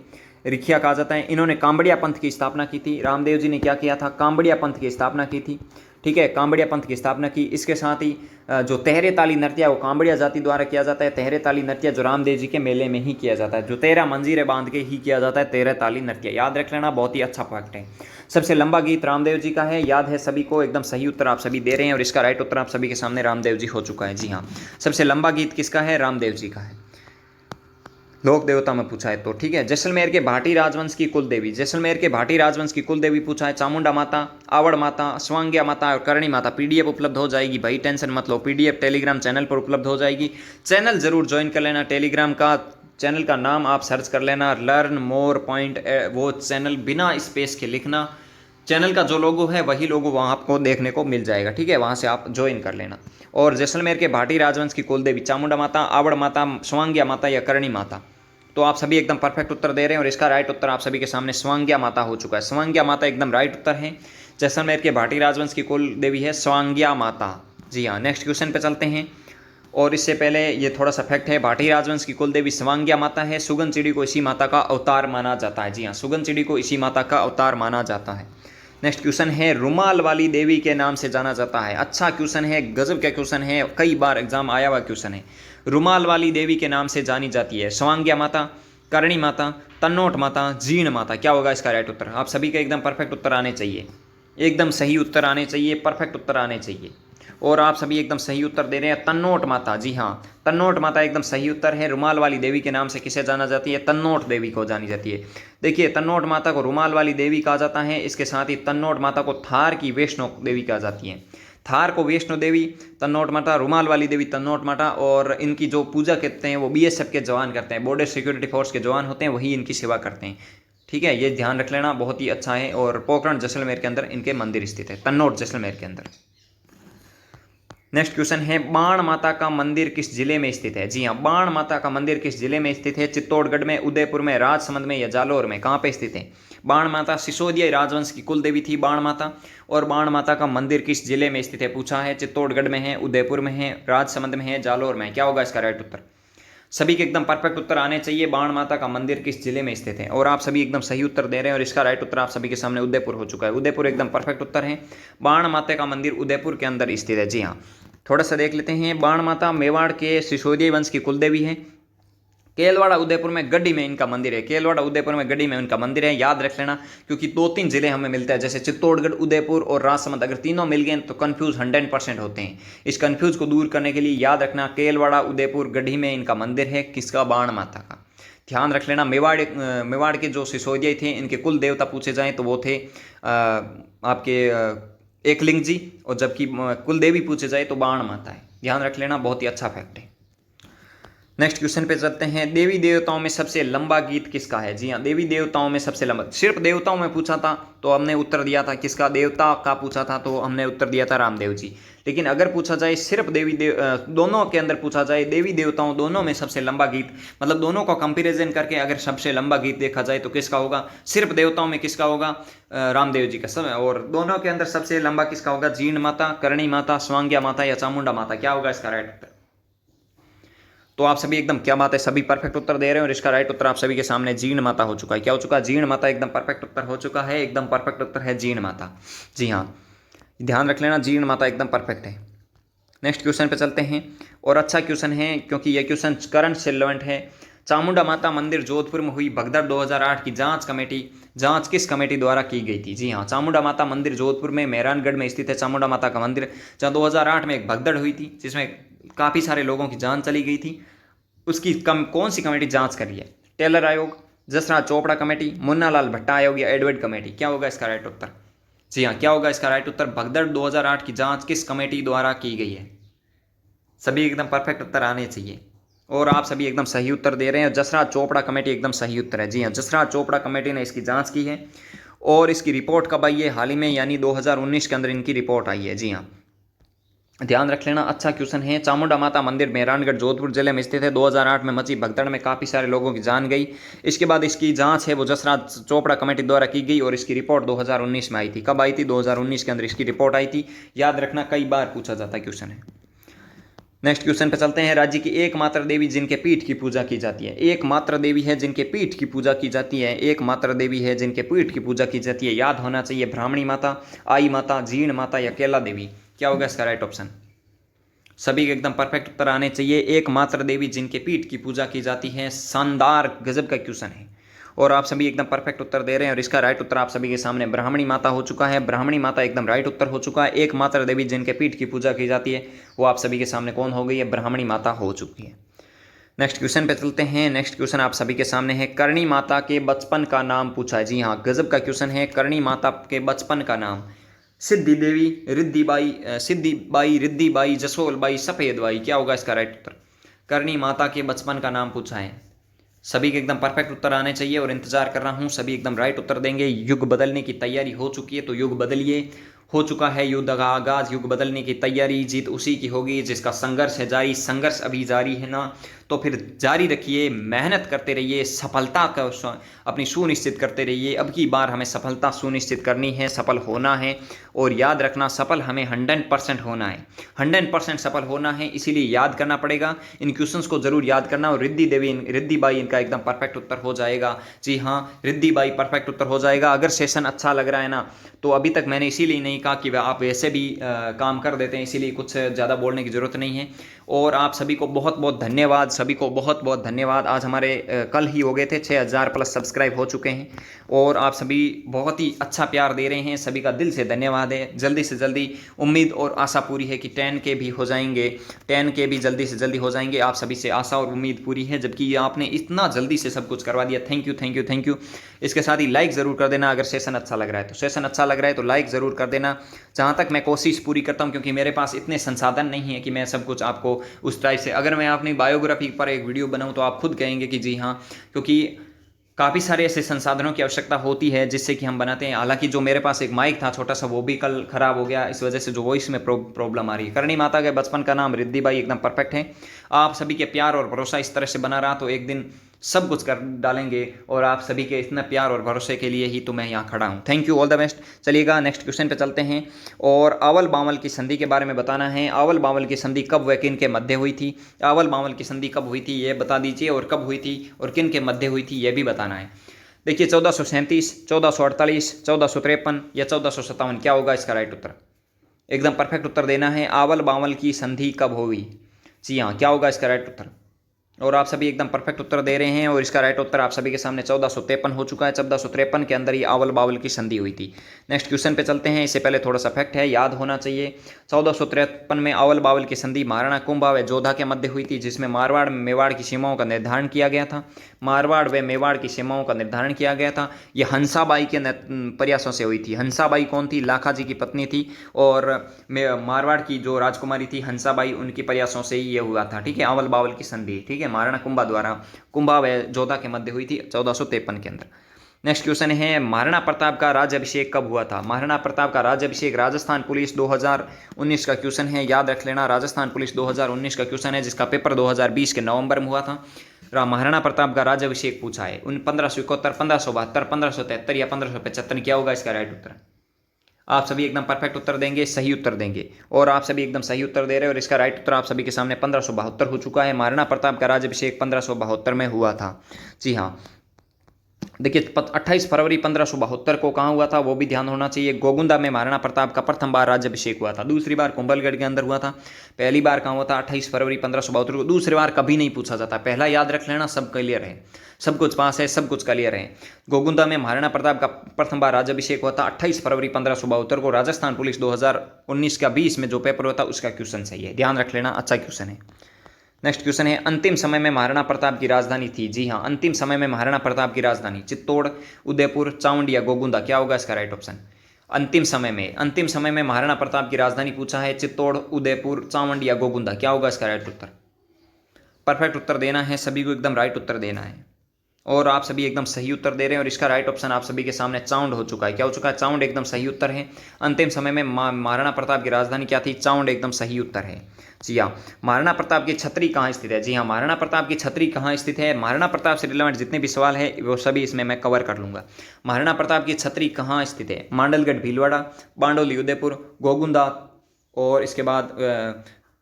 रिखिया कहा जाता है। इन्होंने कांबड़िया पंथ की स्थापना की थी। रामदेव जी ने क्या किया था? कांबड़िया पंथ की स्थापना की थी। ठीक है, कांबड़िया पंथ की स्थापना की। इसके साथ ही जो तहरे ताली नृत्य वो कांबड़िया जाति द्वारा किया जाता है। तहरे ताली नृत्य जो रामदेव जी के मेले में ही किया जाता है, जो 13 मंजीरें बांध के ही किया जाता है, तहरे ताली नृत्य। याद रख लेना, बहुत ही अच्छा फैक्ट है। सबसे लंबा गीत रामदेव जी का है, याद है सभी को। एकदम सही उत्तर आप सभी दे रहे हैं, और इसका राइट उत्तर आप सभी के सामने रामदेव जी हो चुका है। जी हाँ, सबसे लंबा गीत किसका है? रामदेव जी का है, लोक देवता में पूछा है तो। ठीक है, जैसलमेर के भाटी राजवंश की कुल देवी। जैसलमेर के भाटी राजवंश की कुल देवी पूछा है। चामुंडा माता, आवड़ माता, स्वांग्या माता और करणी माता। पीडीएफ उपलब्ध हो जाएगी भाई, टेंशन मत लो। पीडीएफ टेलीग्राम चैनल पर उपलब्ध हो जाएगी। चैनल जरूर ज्वाइन कर लेना। टेलीग्राम का चैनल का नाम आप सर्च कर लेना, लर्न मोर पॉइंट। वो चैनल बिना स्पेस के लिखना। चैनल का जो लोगो है वही लोगो वहाँ आपको देखने को मिल जाएगा। ठीक है, वहाँ से आप ज्वाइन कर लेना। और जैसलमेर के भाटी राजवंश की कुल देवी चामुंडा माता, आवड़ माता, स्वांग्या माता या करणी माता। तो आप सभी एकदम परफेक्ट उत्तर दे रहे हैं, और इसका राइट उत्तर आप सभी के सामने स्वांग्या माता हो चुका है। स्वांग्या माता एकदम राइट उत्तर है। जैसलमेर के भाटी राजवंश की कुल देवी है स्वांग्या माता। जी हाँ, नेक्स्ट क्वेश्चन पे चलते हैं। और इससे पहले ये थोड़ा सा फैक्ट है, भाटी राजवंश की कुल देवी स्वांग्या माता है। सुगन चिड़ी को इसी माता का अवतार माना जाता है। जी हाँ, सुगन चिड़ी को इसी माता का अवतार माना जाता है। नेक्स्ट क्वेश्चन है, रुमाल वाली देवी के नाम से जाना जाता है। अच्छा क्वेश्चन है, गजब का क्वेश्चन है, कई बार एग्जाम आया हुआ क्वेश्चन है। रुमाल वाली देवी के नाम से जानी जाती है स्वांग्या माता, करणी माता, तन्नोट माता, जीण माता। क्या होगा इसका राइट उत्तर? आप सभी का एकदम परफेक्ट उत्तर आने चाहिए, एकदम सही उत्तर आने चाहिए, परफेक्ट उत्तर आने चाहिए। और आप सभी एकदम सही उत्तर दे रहे हैं, तन्नोट माता। जी हाँ, तन्नोट माता एकदम सही उत्तर है। रुमाल वाली देवी के नाम से किसे जाना जाती है? तन्नोट देवी को जानी जाती है। देखिए, तन्नोट माता को रुमाल वाली देवी कहा जाता है, इसके साथ ही तन्नोट माता को थार की वैष्णो देवी कहा जाती है। थार को वैष्णो देवी, तन्नोट माता, रुमाल वाली देवी तन्नोट माता। और इनकी जो पूजा करते हैं वो बीएसएफ के जवान करते हैं, बॉर्डर सिक्योरिटी फोर्स के जवान होते हैं, वही इनकी सेवा करते हैं। ठीक है, ये ध्यान रख लेना, बहुत ही अच्छा है। और पोखरण जैसलमेर के अंदर इनके मंदिर स्थित है, तन्नोट जैसलमेर के अंदर। नेक्स्ट क्वेश्चन है, बाण माता का मंदिर किस जिले में स्थित है? जी हाँ, बाण माता का मंदिर किस जिले में स्थित है? चित्तौड़गढ़ में, उदयपुर में, राजसमंद में या जालौर में? कहाँ पे स्थित है? बाण माता सिसोदिया राजवंश की कुल देवी थी बाण माता। और बाण माता का मंदिर किस जिले में स्थित है पूछा है? चित्तौड़गढ़ में है, उदयपुर में है, राजसमंद में है, जालौर में? क्या होगा इसका राइट उत्तर? सभी के एकदम परफेक्ट उत्तर आने चाहिए। बाण माता का मंदिर किस जिले में स्थित है? और आप सभी एकदम सही उत्तर दे रहे हैं, और इसका राइट उत्तर आप सभी के सामने उदयपुर हो चुका है। उदयपुर एकदम परफेक्ट उत्तर है। बाण माता का मंदिर उदयपुर के अंदर स्थित है। जी हाँ, थोड़ा सा देख लेते हैं। बाण माता मेवाड़ के सिसोदिया वंश की कुल देवी है। केलवाड़ा उदयपुर में गड्डी में इनका मंदिर है। केलवाड़ा उदयपुर में गड्डी में इनका मंदिर है, याद रख लेना, क्योंकि 2-3 जिले हमें मिलते हैं, जैसे चित्तौड़गढ़, उदयपुर और राजसमंद। अगर तीनों मिल गए तो कंफ्यूज 100% होते हैं। इस कंफ्यूज को दूर करने के लिए याद रखना, केलवाड़ा उदयपुर गड्डी में इनका मंदिर है। किसका? बाण माता का। ध्यान रख लेना। मेवाड़ के जो सिसोदिया थे, इनके कुल देवता पूछे जाएं तो वो थे आपके एकलिंग जी, और जबकि कुल देवी पूछे जाए तो बाण माता है। ध्यान रख लेना, बहुत ही अच्छा फैक्ट है। नेक्स्ट क्वेश्चन पे चलते हैं। देवी देवताओं में सबसे लंबा गीत किसका है? जी हाँ, देवी देवताओं में सबसे लंबा, सिर्फ देवताओं में पूछा था तो हमने उत्तर दिया था किसका? देवता का पूछा था तो हमने उत्तर दिया था रामदेव जी। लेकिन अगर पूछा जाए सिर्फ दोनों के अंदर पूछा जाए, देवी देवताओं दोनों में सबसे लंबा गीत, मतलब दोनों का कंपेरिजन करके अगर सबसे लंबा गीत देखा जाए तो किसका होगा? सिर्फ देवताओं में किसका होगा? रामदेव जी का समय। और दोनों के अंदर सबसे लंबा किसका होगा? जीण माता, करणी माता, स्वांग्या माता या चामुंडा माता? क्या होगा इसका राइट उत्तर? तो आप सभी एकदम, क्या बात है, सभी परफेक्ट उत्तर दे रहे हैं, और इसका राइट उत्तर आप सभी के सामने जीण माता हो चुका है। क्या हो चुका है? जीण माता एकदम परफेक्ट उत्तर हो चुका है। एकदम परफेक्ट उत्तर है जीण माता। जी हाँ, ध्यान रख लेना, जीण माता एकदम परफेक्ट है। नेक्स्ट क्वेश्चन पे चलते हैं, और अच्छा क्वेश्चन है क्योंकि यह क्वेश्चन करंट से रिलेवेंट है। चामुंडा माता मंदिर जोधपुर में हुई भगदड़ 2008 की जांच किस कमेटी द्वारा की गई थी? जी हाँ, चामुंडा माता मंदिर जोधपुर में मेहरानगढ़ में स्थित है चामुंडा माता का मंदिर, जहाँ 2008 में एक भगदड़ हुई थी जिसमें काफ़ी सारे लोगों की जान चली गई थी। उसकी कौन सी कमेटी जांच कर रही है? टेलर आयोग, जसराज चोपड़ा कमेटी, मुन्ना लाल भट्टा आयोग या एडवर्ड कमेटी? क्या होगा इसका राइट उत्तर? जी हाँ, क्या होगा इसका राइट उत्तर? भगदड़ 2008 की जांच किस कमेटी द्वारा की गई है? सभी एकदम परफेक्ट उत्तर आने चाहिए, और आप सभी एकदम सही उत्तर दे रहे हैं। जसराज चोपड़ा कमेटी एकदम सही उत्तर है। जी हाँ, जसराज चोपड़ा कमेटी ने इसकी जांच की है, और इसकी रिपोर्ट कब आई है? हाल ही में, यानी 2019 के अंदर इनकी रिपोर्ट आई है। जी हाँ, ध्यान रख लेना, अच्छा क्वेश्चन है। चामुंडा माता मंदिर मेहरानगढ़ जोधपुर जिले में स्थित है। 2008 में मची भगदड़ में काफ़ी सारे लोगों की जान गई। इसके बाद इसकी जांच है वो जसराज चोपड़ा कमेटी द्वारा की गई, और इसकी रिपोर्ट 2019 में आई थी। कब आई थी? 2019 के अंदर इसकी रिपोर्ट आई थी। याद रखना, कई बार पूछा जाता क्वेश्चन है। नेक्स्ट क्वेश्चन पे चलते हैं। राज्य की एकमात्र देवी जिनके पीठ की पूजा की जाती है। एकमात्र देवी है जिनके पीठ की पूजा की जाती है। एकमात्र देवी है जिनके पीठ की पूजा की जाती है। याद होना चाहिए, ब्राह्मणी माता, आई माता, जीण माता या केला देवी? क्या होगा इसका राइट ऑप्शन? सभी के एकदम परफेक्ट उत्तर आने चाहिए। एकमात्र देवी जिनके पीठ की पूजा की जाती है। शानदार, गजब का क्वेश्चन है, और आप सभी एकदम परफेक्ट उत्तर दे रहे हैं, और इसका राइट उत्तर आप सभी के सामने ब्राह्मणी माता हो चुका है। ब्राह्मणी माता एकदम राइट उत्तर हो चुका है। एकमात्र देवी जिनके पीठ की पूजा की जाती है वो आप सभी के सामने कौन हो गई है? ब्राह्मणी माता हो चुकी है। नेक्स्ट क्वेश्चन पे चलते हैं। नेक्स्ट क्वेश्चन आप सभी के सामने है। करणी माता के बचपन का नाम पूछा है। जी हाँ, गजब का क्वेश्चन है। करणी माता के बचपन का नाम? सिद्धि देवी, सिद्धिबाई, रिद्धिबाई, जसोलबाई, सफेदबाई? क्या होगा इसका राइट उत्तर? करणी माता के बचपन का नाम पूछा है। सभी के एकदम परफेक्ट उत्तर आने चाहिए, और इंतजार कर रहा हूँ, सभी एकदम राइट उत्तर देंगे। युग बदलने की तैयारी हो चुकी है तो युग बदलिए, हो चुका है युद्ध का आगाज, युग बदलने की तैयारी, जीत उसी की होगी जिसका संघर्ष है जारी। संघर्ष अभी जारी है ना, तो फिर जारी रखिए, मेहनत करते रहिए, सफलता का अपनी सुनिश्चित करते रहिए। अब की बार हमें सफलता सुनिश्चित करनी है, सफल होना है। और याद रखना, सफल हमें 100% होना है, 100% सफल होना है, इसीलिए याद करना पड़ेगा। इन क्वेश्चंस को जरूर याद करना। और रिद्धि बाई इनका एकदम परफेक्ट उत्तर हो जाएगा। जी हाँ, रिद्धि बाई परफेक्ट उत्तर हो जाएगा। अगर सेशन अच्छा लग रहा है ना, तो अभी तक मैंने इसीलिए नहीं कहा कि आप वैसे भी काम कर देते हैं, इसीलिए कुछ ज़्यादा बोलने की ज़रूरत नहीं है। और आप सभी को बहुत बहुत धन्यवाद, सभी को बहुत बहुत धन्यवाद। आज हमारे कल ही हो गए थे 6000 प्लस सब्सक्राइब हो चुके हैं, और आप सभी बहुत ही अच्छा प्यार दे रहे हैं, सभी का दिल से धन्यवाद है। जल्दी से जल्दी उम्मीद और आशा पूरी है कि 10 के भी हो जाएंगे, 10 के भी जल्दी से जल्दी हो जाएंगे। आप सभी से आशा और उम्मीद पूरी है, जबकि आपने इतना जल्दी से सब कुछ करवा दिया। Thank you thank you thank you. इसके साथ ही लाइक ज़रूर कर देना अगर सेशन अच्छा लग रहा है तो, सेशन अच्छा लग रहा है तो लाइक ज़रूर कर देना। जहाँ तक मैं कोशिश पूरी करता हूँ, क्योंकि मेरे पास इतने संसाधन नहीं है कि मैं सब कुछ आपको उस टाइप से, अगर मैं अपनी बायोग्राफी पर एक वीडियो बनाऊँ तो आप खुद कहेंगे कि जी हाँ, क्योंकि काफ़ी सारे ऐसे संसाधनों की आवश्यकता होती है जिससे कि हम बनाते हैं। हालांकि जो मेरे पास एक माइक था छोटा सा, वो भी कल खराब हो गया, इस वजह से जो वॉइस में प्रॉब्लम आ रही है। करणी माता के बचपन का नाम रिद्धि बाई एकदम परफेक्ट है। आप सभी के प्यार और भरोसा इस तरह से बना रहा तो एक दिन सब कुछ कर डालेंगे, और आप सभी के इतना प्यार और भरोसे के लिए ही तो मैं यहाँ खड़ा हूँ। Thank you, all the best. चलिएगा नेक्स्ट क्वेश्चन पे चलते हैं, और आवल बावल की संधि के बारे में बताना है। आवल बावल की संधि कब व किन के मध्य हुई थी? आवल बावल की संधि कब हुई थी ये बता दीजिए, और कब हुई थी और किन के मध्य हुई थी ये भी बताना है। देखिए 1437, 1448, 1453 या 1457, क्या होगा इसका राइट उत्तर? एकदम परफेक्ट उत्तर देना है। आवल बावल की संधि कब हुई? जी हाँ, क्या होगा इसका राइट उत्तर? और आप सभी एकदम परफेक्ट उत्तर दे रहे हैं, और इसका राइट उत्तर आप सभी के सामने 1453 हो चुका है। 1453 के अंदर ही आवल बावल की संधि हुई थी। नेक्स्ट क्वेश्चन पे चलते हैं, इससे पहले थोड़ा सा फैक्ट है, याद होना चाहिए। 1453 में आवल बावल की संधि महाराणा कुंभा व जोधा के मध्य हुई थी, जिसमें मारवाड़ मेवाड़ की सीमाओं का निर्धारण किया गया था। मारवाड़ व मेवाड़ की सीमाओं का निर्धारण किया गया था। यह हंसाबाई के प्रयासों से हुई थी। हंसाबाई कौन थी? लाखा जी की पत्नी थी, और मारवाड़ की जो राजकुमारी थी हंसाबाई, उनके प्रयासों से ही ये हुआ था। ठीक है, आवल बावल की संधि, ठीक है, महाराणा कुंभा द्वारा कुंभा व जोधा के मध्य हुई थी 1453 के अंदर। नेक्स्ट क्वेश्चन है, महाराणा प्रताप का राज्याभिषेक कब हुआ था? महाराणा प्रताप का राज्याभिषेक राजस्थान पुलिस 2019 का क्वेश्चन है, याद रख लेना। राजस्थान पुलिस 2019 का क्वेश्चन है, जिसका पेपर 2020 के नवंबर में हुआ था। महाराणा प्रताप का राज्याभिषेक पूछा है। 1571, 1572, 1573 या 1575, क्या होगा इसका राइट उत्तर? आप सभी एकदम परफेक्ट उत्तर देंगे, सही उत्तर देंगे, और आप सभी एकदम सही उत्तर दे रहे हैं। और इसका राइट उत्तर आप सभी के सामने 1572 हो चुका है। महाराणा प्रताप का राज्याभिषेक 1572 में हुआ था। जी हाँ, देखिए 28 फरवरी 1572 को कहाँ हुआ था वो भी ध्यान होना चाहिए। गोगुंदा में महाराणा प्रताप का प्रथम बार राज्याभिषेक हुआ था। दूसरी बार कुंभलगढ़ के अंदर हुआ था। पहली बार कहाँ हुआ था? 28 फरवरी 1572 को। दूसरी बार कभी नहीं पूछा जाता, पहला याद रख लेना, सब क्लियर है, सब कुछ पास है, सब कुछ क्लियर है। गोगुंदा में महाराणा प्रताप का प्रथम बार राज्याभिषेक हुआ था 28 फरवरी 1572 को। राजस्थान पुलिस 2019 का 20 में जो पेपर हुआ था उसका क्वेश्चन सही है, ध्यान रख लेना, अच्छा क्वेश्चन है। नेक्स्ट क्वेश्चन है, अंतिम समय में महाराणा प्रताप की राजधानी थी? जी हाँ, अंतिम समय में महाराणा प्रताप की राजधानी चित्तौड़, उदयपुर, चावंड या गोगुंदा, क्या होगा इसका राइट ऑप्शन? अंतिम समय में महाराणा प्रताप की राजधानी पूछा है, चित्तौड़, उदयपुर, चावंड या गोगुंदा, क्या होगा इसका राइट उत्तर? परफेक्ट उत्तर देना है, सभी को एकदम राइट उत्तर देना है, और आप सभी एकदम सही उत्तर दे रहे हैं। और इसका राइट ऑप्शन आप सभी के सामने चाउंड हो चुका है। क्या हो चुका है? चाउंड एकदम सही उत्तर है। अंतिम समय में महाराणा प्रताप की राजधानी क्या थी? चाउंड एकदम सही उत्तर है। जी हाँ, महाराणा प्रताप की छतरी कहाँ स्थित है? जी हाँ, महाराणा प्रताप की छतरी कहाँ स्थित है? महाराणा प्रताप से रिलेवेंट जितने भी सवाल है वो सभी इसमें मैं कवर कर लूंगा। महाराणा प्रताप की छतरी कहाँ स्थित है? मांडलगढ़ भीलवाड़ा, बांडोली उदयपुर, गोगुंदा, और इसके बाद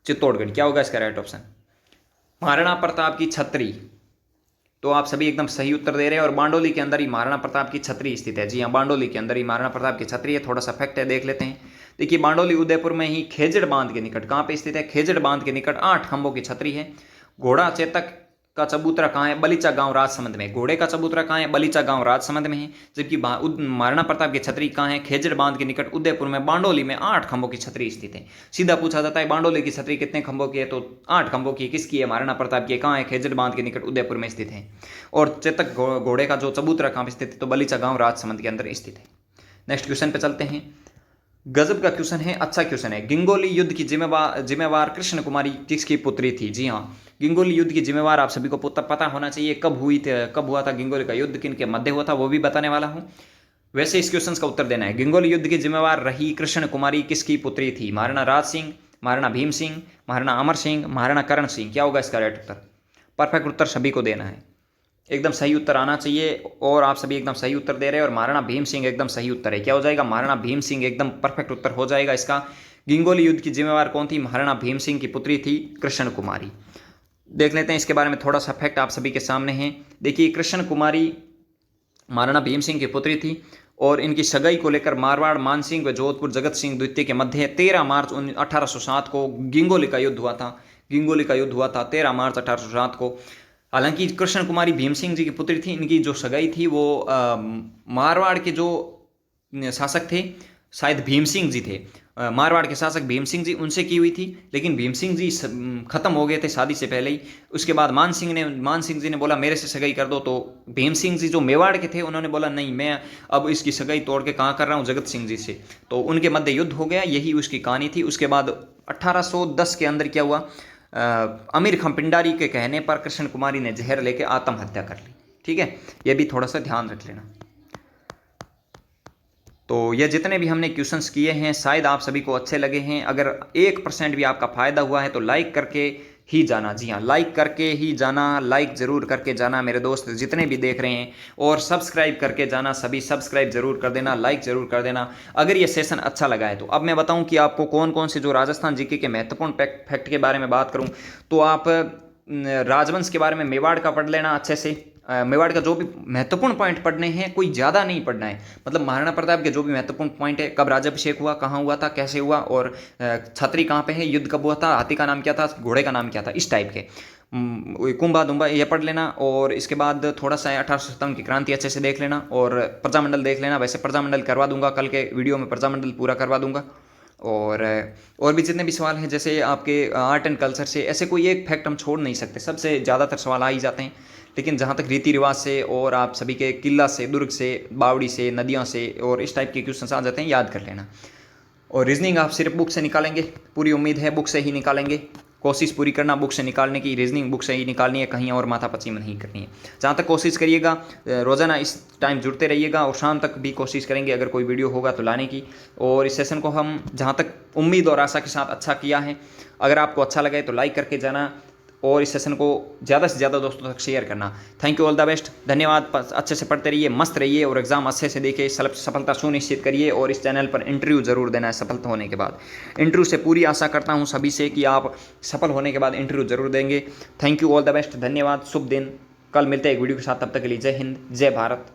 चित्तौड़गढ़, क्या होगा इसका राइट ऑप्शन? महाराणा प्रताप की छतरी, तो आप सभी एकदम सही उत्तर दे रहे हैं। और बांडोली के अंदर ही महाराणा प्रताप की छतरी स्थित है। जी हाँ, बांडोली के अंदर ही महाराणा प्रताप की छतरी है। थोड़ा सा फैक्ट है, देख लेते हैं। देखिए बांडोली उदयपुर में ही खेजड़ बांध के निकट, कहाँ पे स्थित है? खेजड़ बांध के निकट 8 खंभों की छतरी है। घोड़ा चेतक का चबूतरा कहाँ है? बलीचा गांव राजसमंद में। घोड़े का चबूतरा कहाँ है? बलीचा गांव राजसमंद में है। जबकि महाराणा प्रताप की छतरी कहाँ है? खेजड़ बांध के निकट उदयपुर में, बांडोली में 8 खंभों की छतरी स्थित है। सीधा पूछा जाता है बांडोली की छतरी कितने खंभों की है, तो 8 खंभों की। किसकी है? महाराणा प्रताप की। कहाँ है? खेजड़ बांध के निकट उदयपुर में स्थित है। और चेतक घोड़े का जो चबूतरा कहाँ पे स्थित है? तो बलीचा गांव राजसमंद के अंदर स्थित है। नेक्स्ट क्वेश्चन पे चलते हैं। गजब का क्वेश्चन है, अच्छा क्वेश्चन है। गिंगोली युद्ध की जिम्मेवार कृष्ण कुमारी किसकी पुत्री थी? जी हाँ, गिंगोली युद्ध की जिम्मेवार आप सभी को पता होना चाहिए। कब हुआ था गिंगोली का युद्ध, किन के मध्य हुआ था वो भी बताने वाला हूँ। वैसे इस क्वेश्चन का उत्तर देना है। गंगोली युद्ध की जिम्मेवार रही कृष्ण कुमारी किसकी पुत्री थी? महाराणा राज सिंह, महाराणा भीम सिंह, महाराणा अमर सिंह, महाराणा करण सिंह। क्या होगा इसका राइट उत्तर? परफेक्ट उत्तर सभी को देना है, एकदम सही उत्तर आना चाहिए और आप सभी एकदम सही उत्तर दे रहे हैं और महाराणा भीम सिंह एकदम सही उत्तर है। क्या हो जाएगा? महाराणा भीम सिंह एकदम परफेक्ट उत्तर हो जाएगा इसका। गंगोली युद्ध की जिम्मेवार कौन थी? महाराणा भीम सिंह की पुत्री थी कृष्ण कुमारी। देख लेते हैं इसके बारे में थोड़ा सा फैक्ट आप सभी के सामने है। देखिए कृष्ण कुमारी महाराणा भीम सिंह की पुत्री थी और इनकी सगाई को लेकर मारवाड़ मानसिंह व जोधपुर जगत सिंह द्वितीय के मध्य 13 मार्च 1807 को गंगोली का युद्ध हुआ था। गंगोली का युद्ध हुआ था 13 मार्च 1807 को। हालांकि कृष्ण कुमारी भीम सिंह जी की पुत्री थी, इनकी जो सगाई थी वो मारवाड़ के जो शासक थे, शायद भीम सिंह जी थे, मारवाड़ के शासक भीम सिंह जी, उनसे की हुई थी। लेकिन भीम सिंह जी खत्म हो गए थे शादी से पहले ही। उसके बाद मान सिंह जी ने बोला मेरे से सगाई कर दो, तो भीम सिंह जी जो मेवाड़ के थे उन्होंने बोला नहीं, मैं अब इसकी सगाई तोड़ के कहाँ कर रहा हूँ, जगत सिंह जी से। तो उनके मध्य युद्ध हो गया, यही उसकी कहानी थी। उसके बाद 1810 के अंदर क्या हुआ, अमीर खां पिंडारी के कहने पर कृष्ण कुमारी ने जहर लेके आत्महत्या कर ली। ठीक है, ये भी थोड़ा सा ध्यान रख लेना। तो ये जितने भी हमने क्वेश्चंस किए हैं शायद आप सभी को अच्छे लगे हैं। अगर 1% भी आपका फायदा हुआ है तो लाइक करके ही जाना। जी हाँ, लाइक करके ही जाना, लाइक जरूर करके जाना मेरे दोस्त जितने भी देख रहे हैं, और सब्सक्राइब करके जाना। सभी सब्सक्राइब जरूर कर देना, लाइक जरूर कर देना अगर ये सेशन अच्छा लगा है तो। अब मैं बताऊं कि आपको कौन कौन से जो राजस्थान जीके के महत्वपूर्ण फैक्ट के बारे में बात करूं तो आप राजवंश के बारे में मेवाड़ का पढ़ लेना अच्छे से। मेवाड़ का जो भी महत्वपूर्ण पॉइंट पढ़ने हैं, कोई ज़्यादा नहीं पढ़ना है। मतलब महाराणा प्रताप के जो भी महत्वपूर्ण पॉइंट है, कब राज्याभिषेक हुआ, कहाँ हुआ था, कैसे हुआ, और छतरी कहाँ पे है, युद्ध कब हुआ था, हाथी का नाम क्या था, घोड़े का नाम क्या था, इस टाइप के कुंभा दुम्बा ये पढ़ लेना। और इसके बाद थोड़ा सा 1857 की क्रांति अच्छे से देख लेना और प्रजामंडल देख लेना। वैसे प्रजामंडल करवा दूंगा, कल के वीडियो में प्रजामंडल पूरा करवा दूंगा। और भी जितने भी सवाल हैं जैसे आपके आर्ट एंड कल्चर से, ऐसे कोई एक फैक्ट हम छोड़ नहीं सकते, सबसे ज़्यादातर सवाल आ ही जाते हैं। लेकिन जहाँ तक रीति रिवाज से और आप सभी के किला से, दुर्ग से, बावड़ी से, नदियों से और इस टाइप के क्वेश्चन आ जाते हैं, याद कर लेना। और रीजनिंग आप सिर्फ बुक से निकालेंगे, पूरी उम्मीद है बुक से ही निकालेंगे। कोशिश पूरी करना बुक से निकालने की, रीजनिंग बुक से ही निकालनी है, कहीं और माथापच्ची नहीं करनी है। जहाँ तक कोशिश करिएगा, रोज़ाना इस टाइम जुड़ते रहिएगा और शाम तक भी कोशिश करेंगे अगर कोई वीडियो होगा तो लाने की। और इस सेशन को हम जहाँ तक उम्मीद और आशा के साथ अच्छा किया है। अगर आपको अच्छा लगे तो लाइक करके जाना और इस सेशन को ज़्यादा से ज़्यादा दोस्तों तक शेयर करना। Thank you, all the best, धन्यवाद। अच्छे से पढ़ते रहिए, मस्त रहिए और एग्जाम अच्छे से देखिए, सफलता सुनिश्चित करिए। और इस चैनल पर इंटरव्यू जरूर देना है सफलता होने के बाद। इंटरव्यू से पूरी आशा करता हूँ सभी से कि आप सफल होने के बाद इंटरव्यू जरूर देंगे। Thank you, all the best, धन्यवाद, शुभ दिन। कल मिलते हैं एक वीडियो के साथ, तब तक के लिए जय हिंद, जय भारत।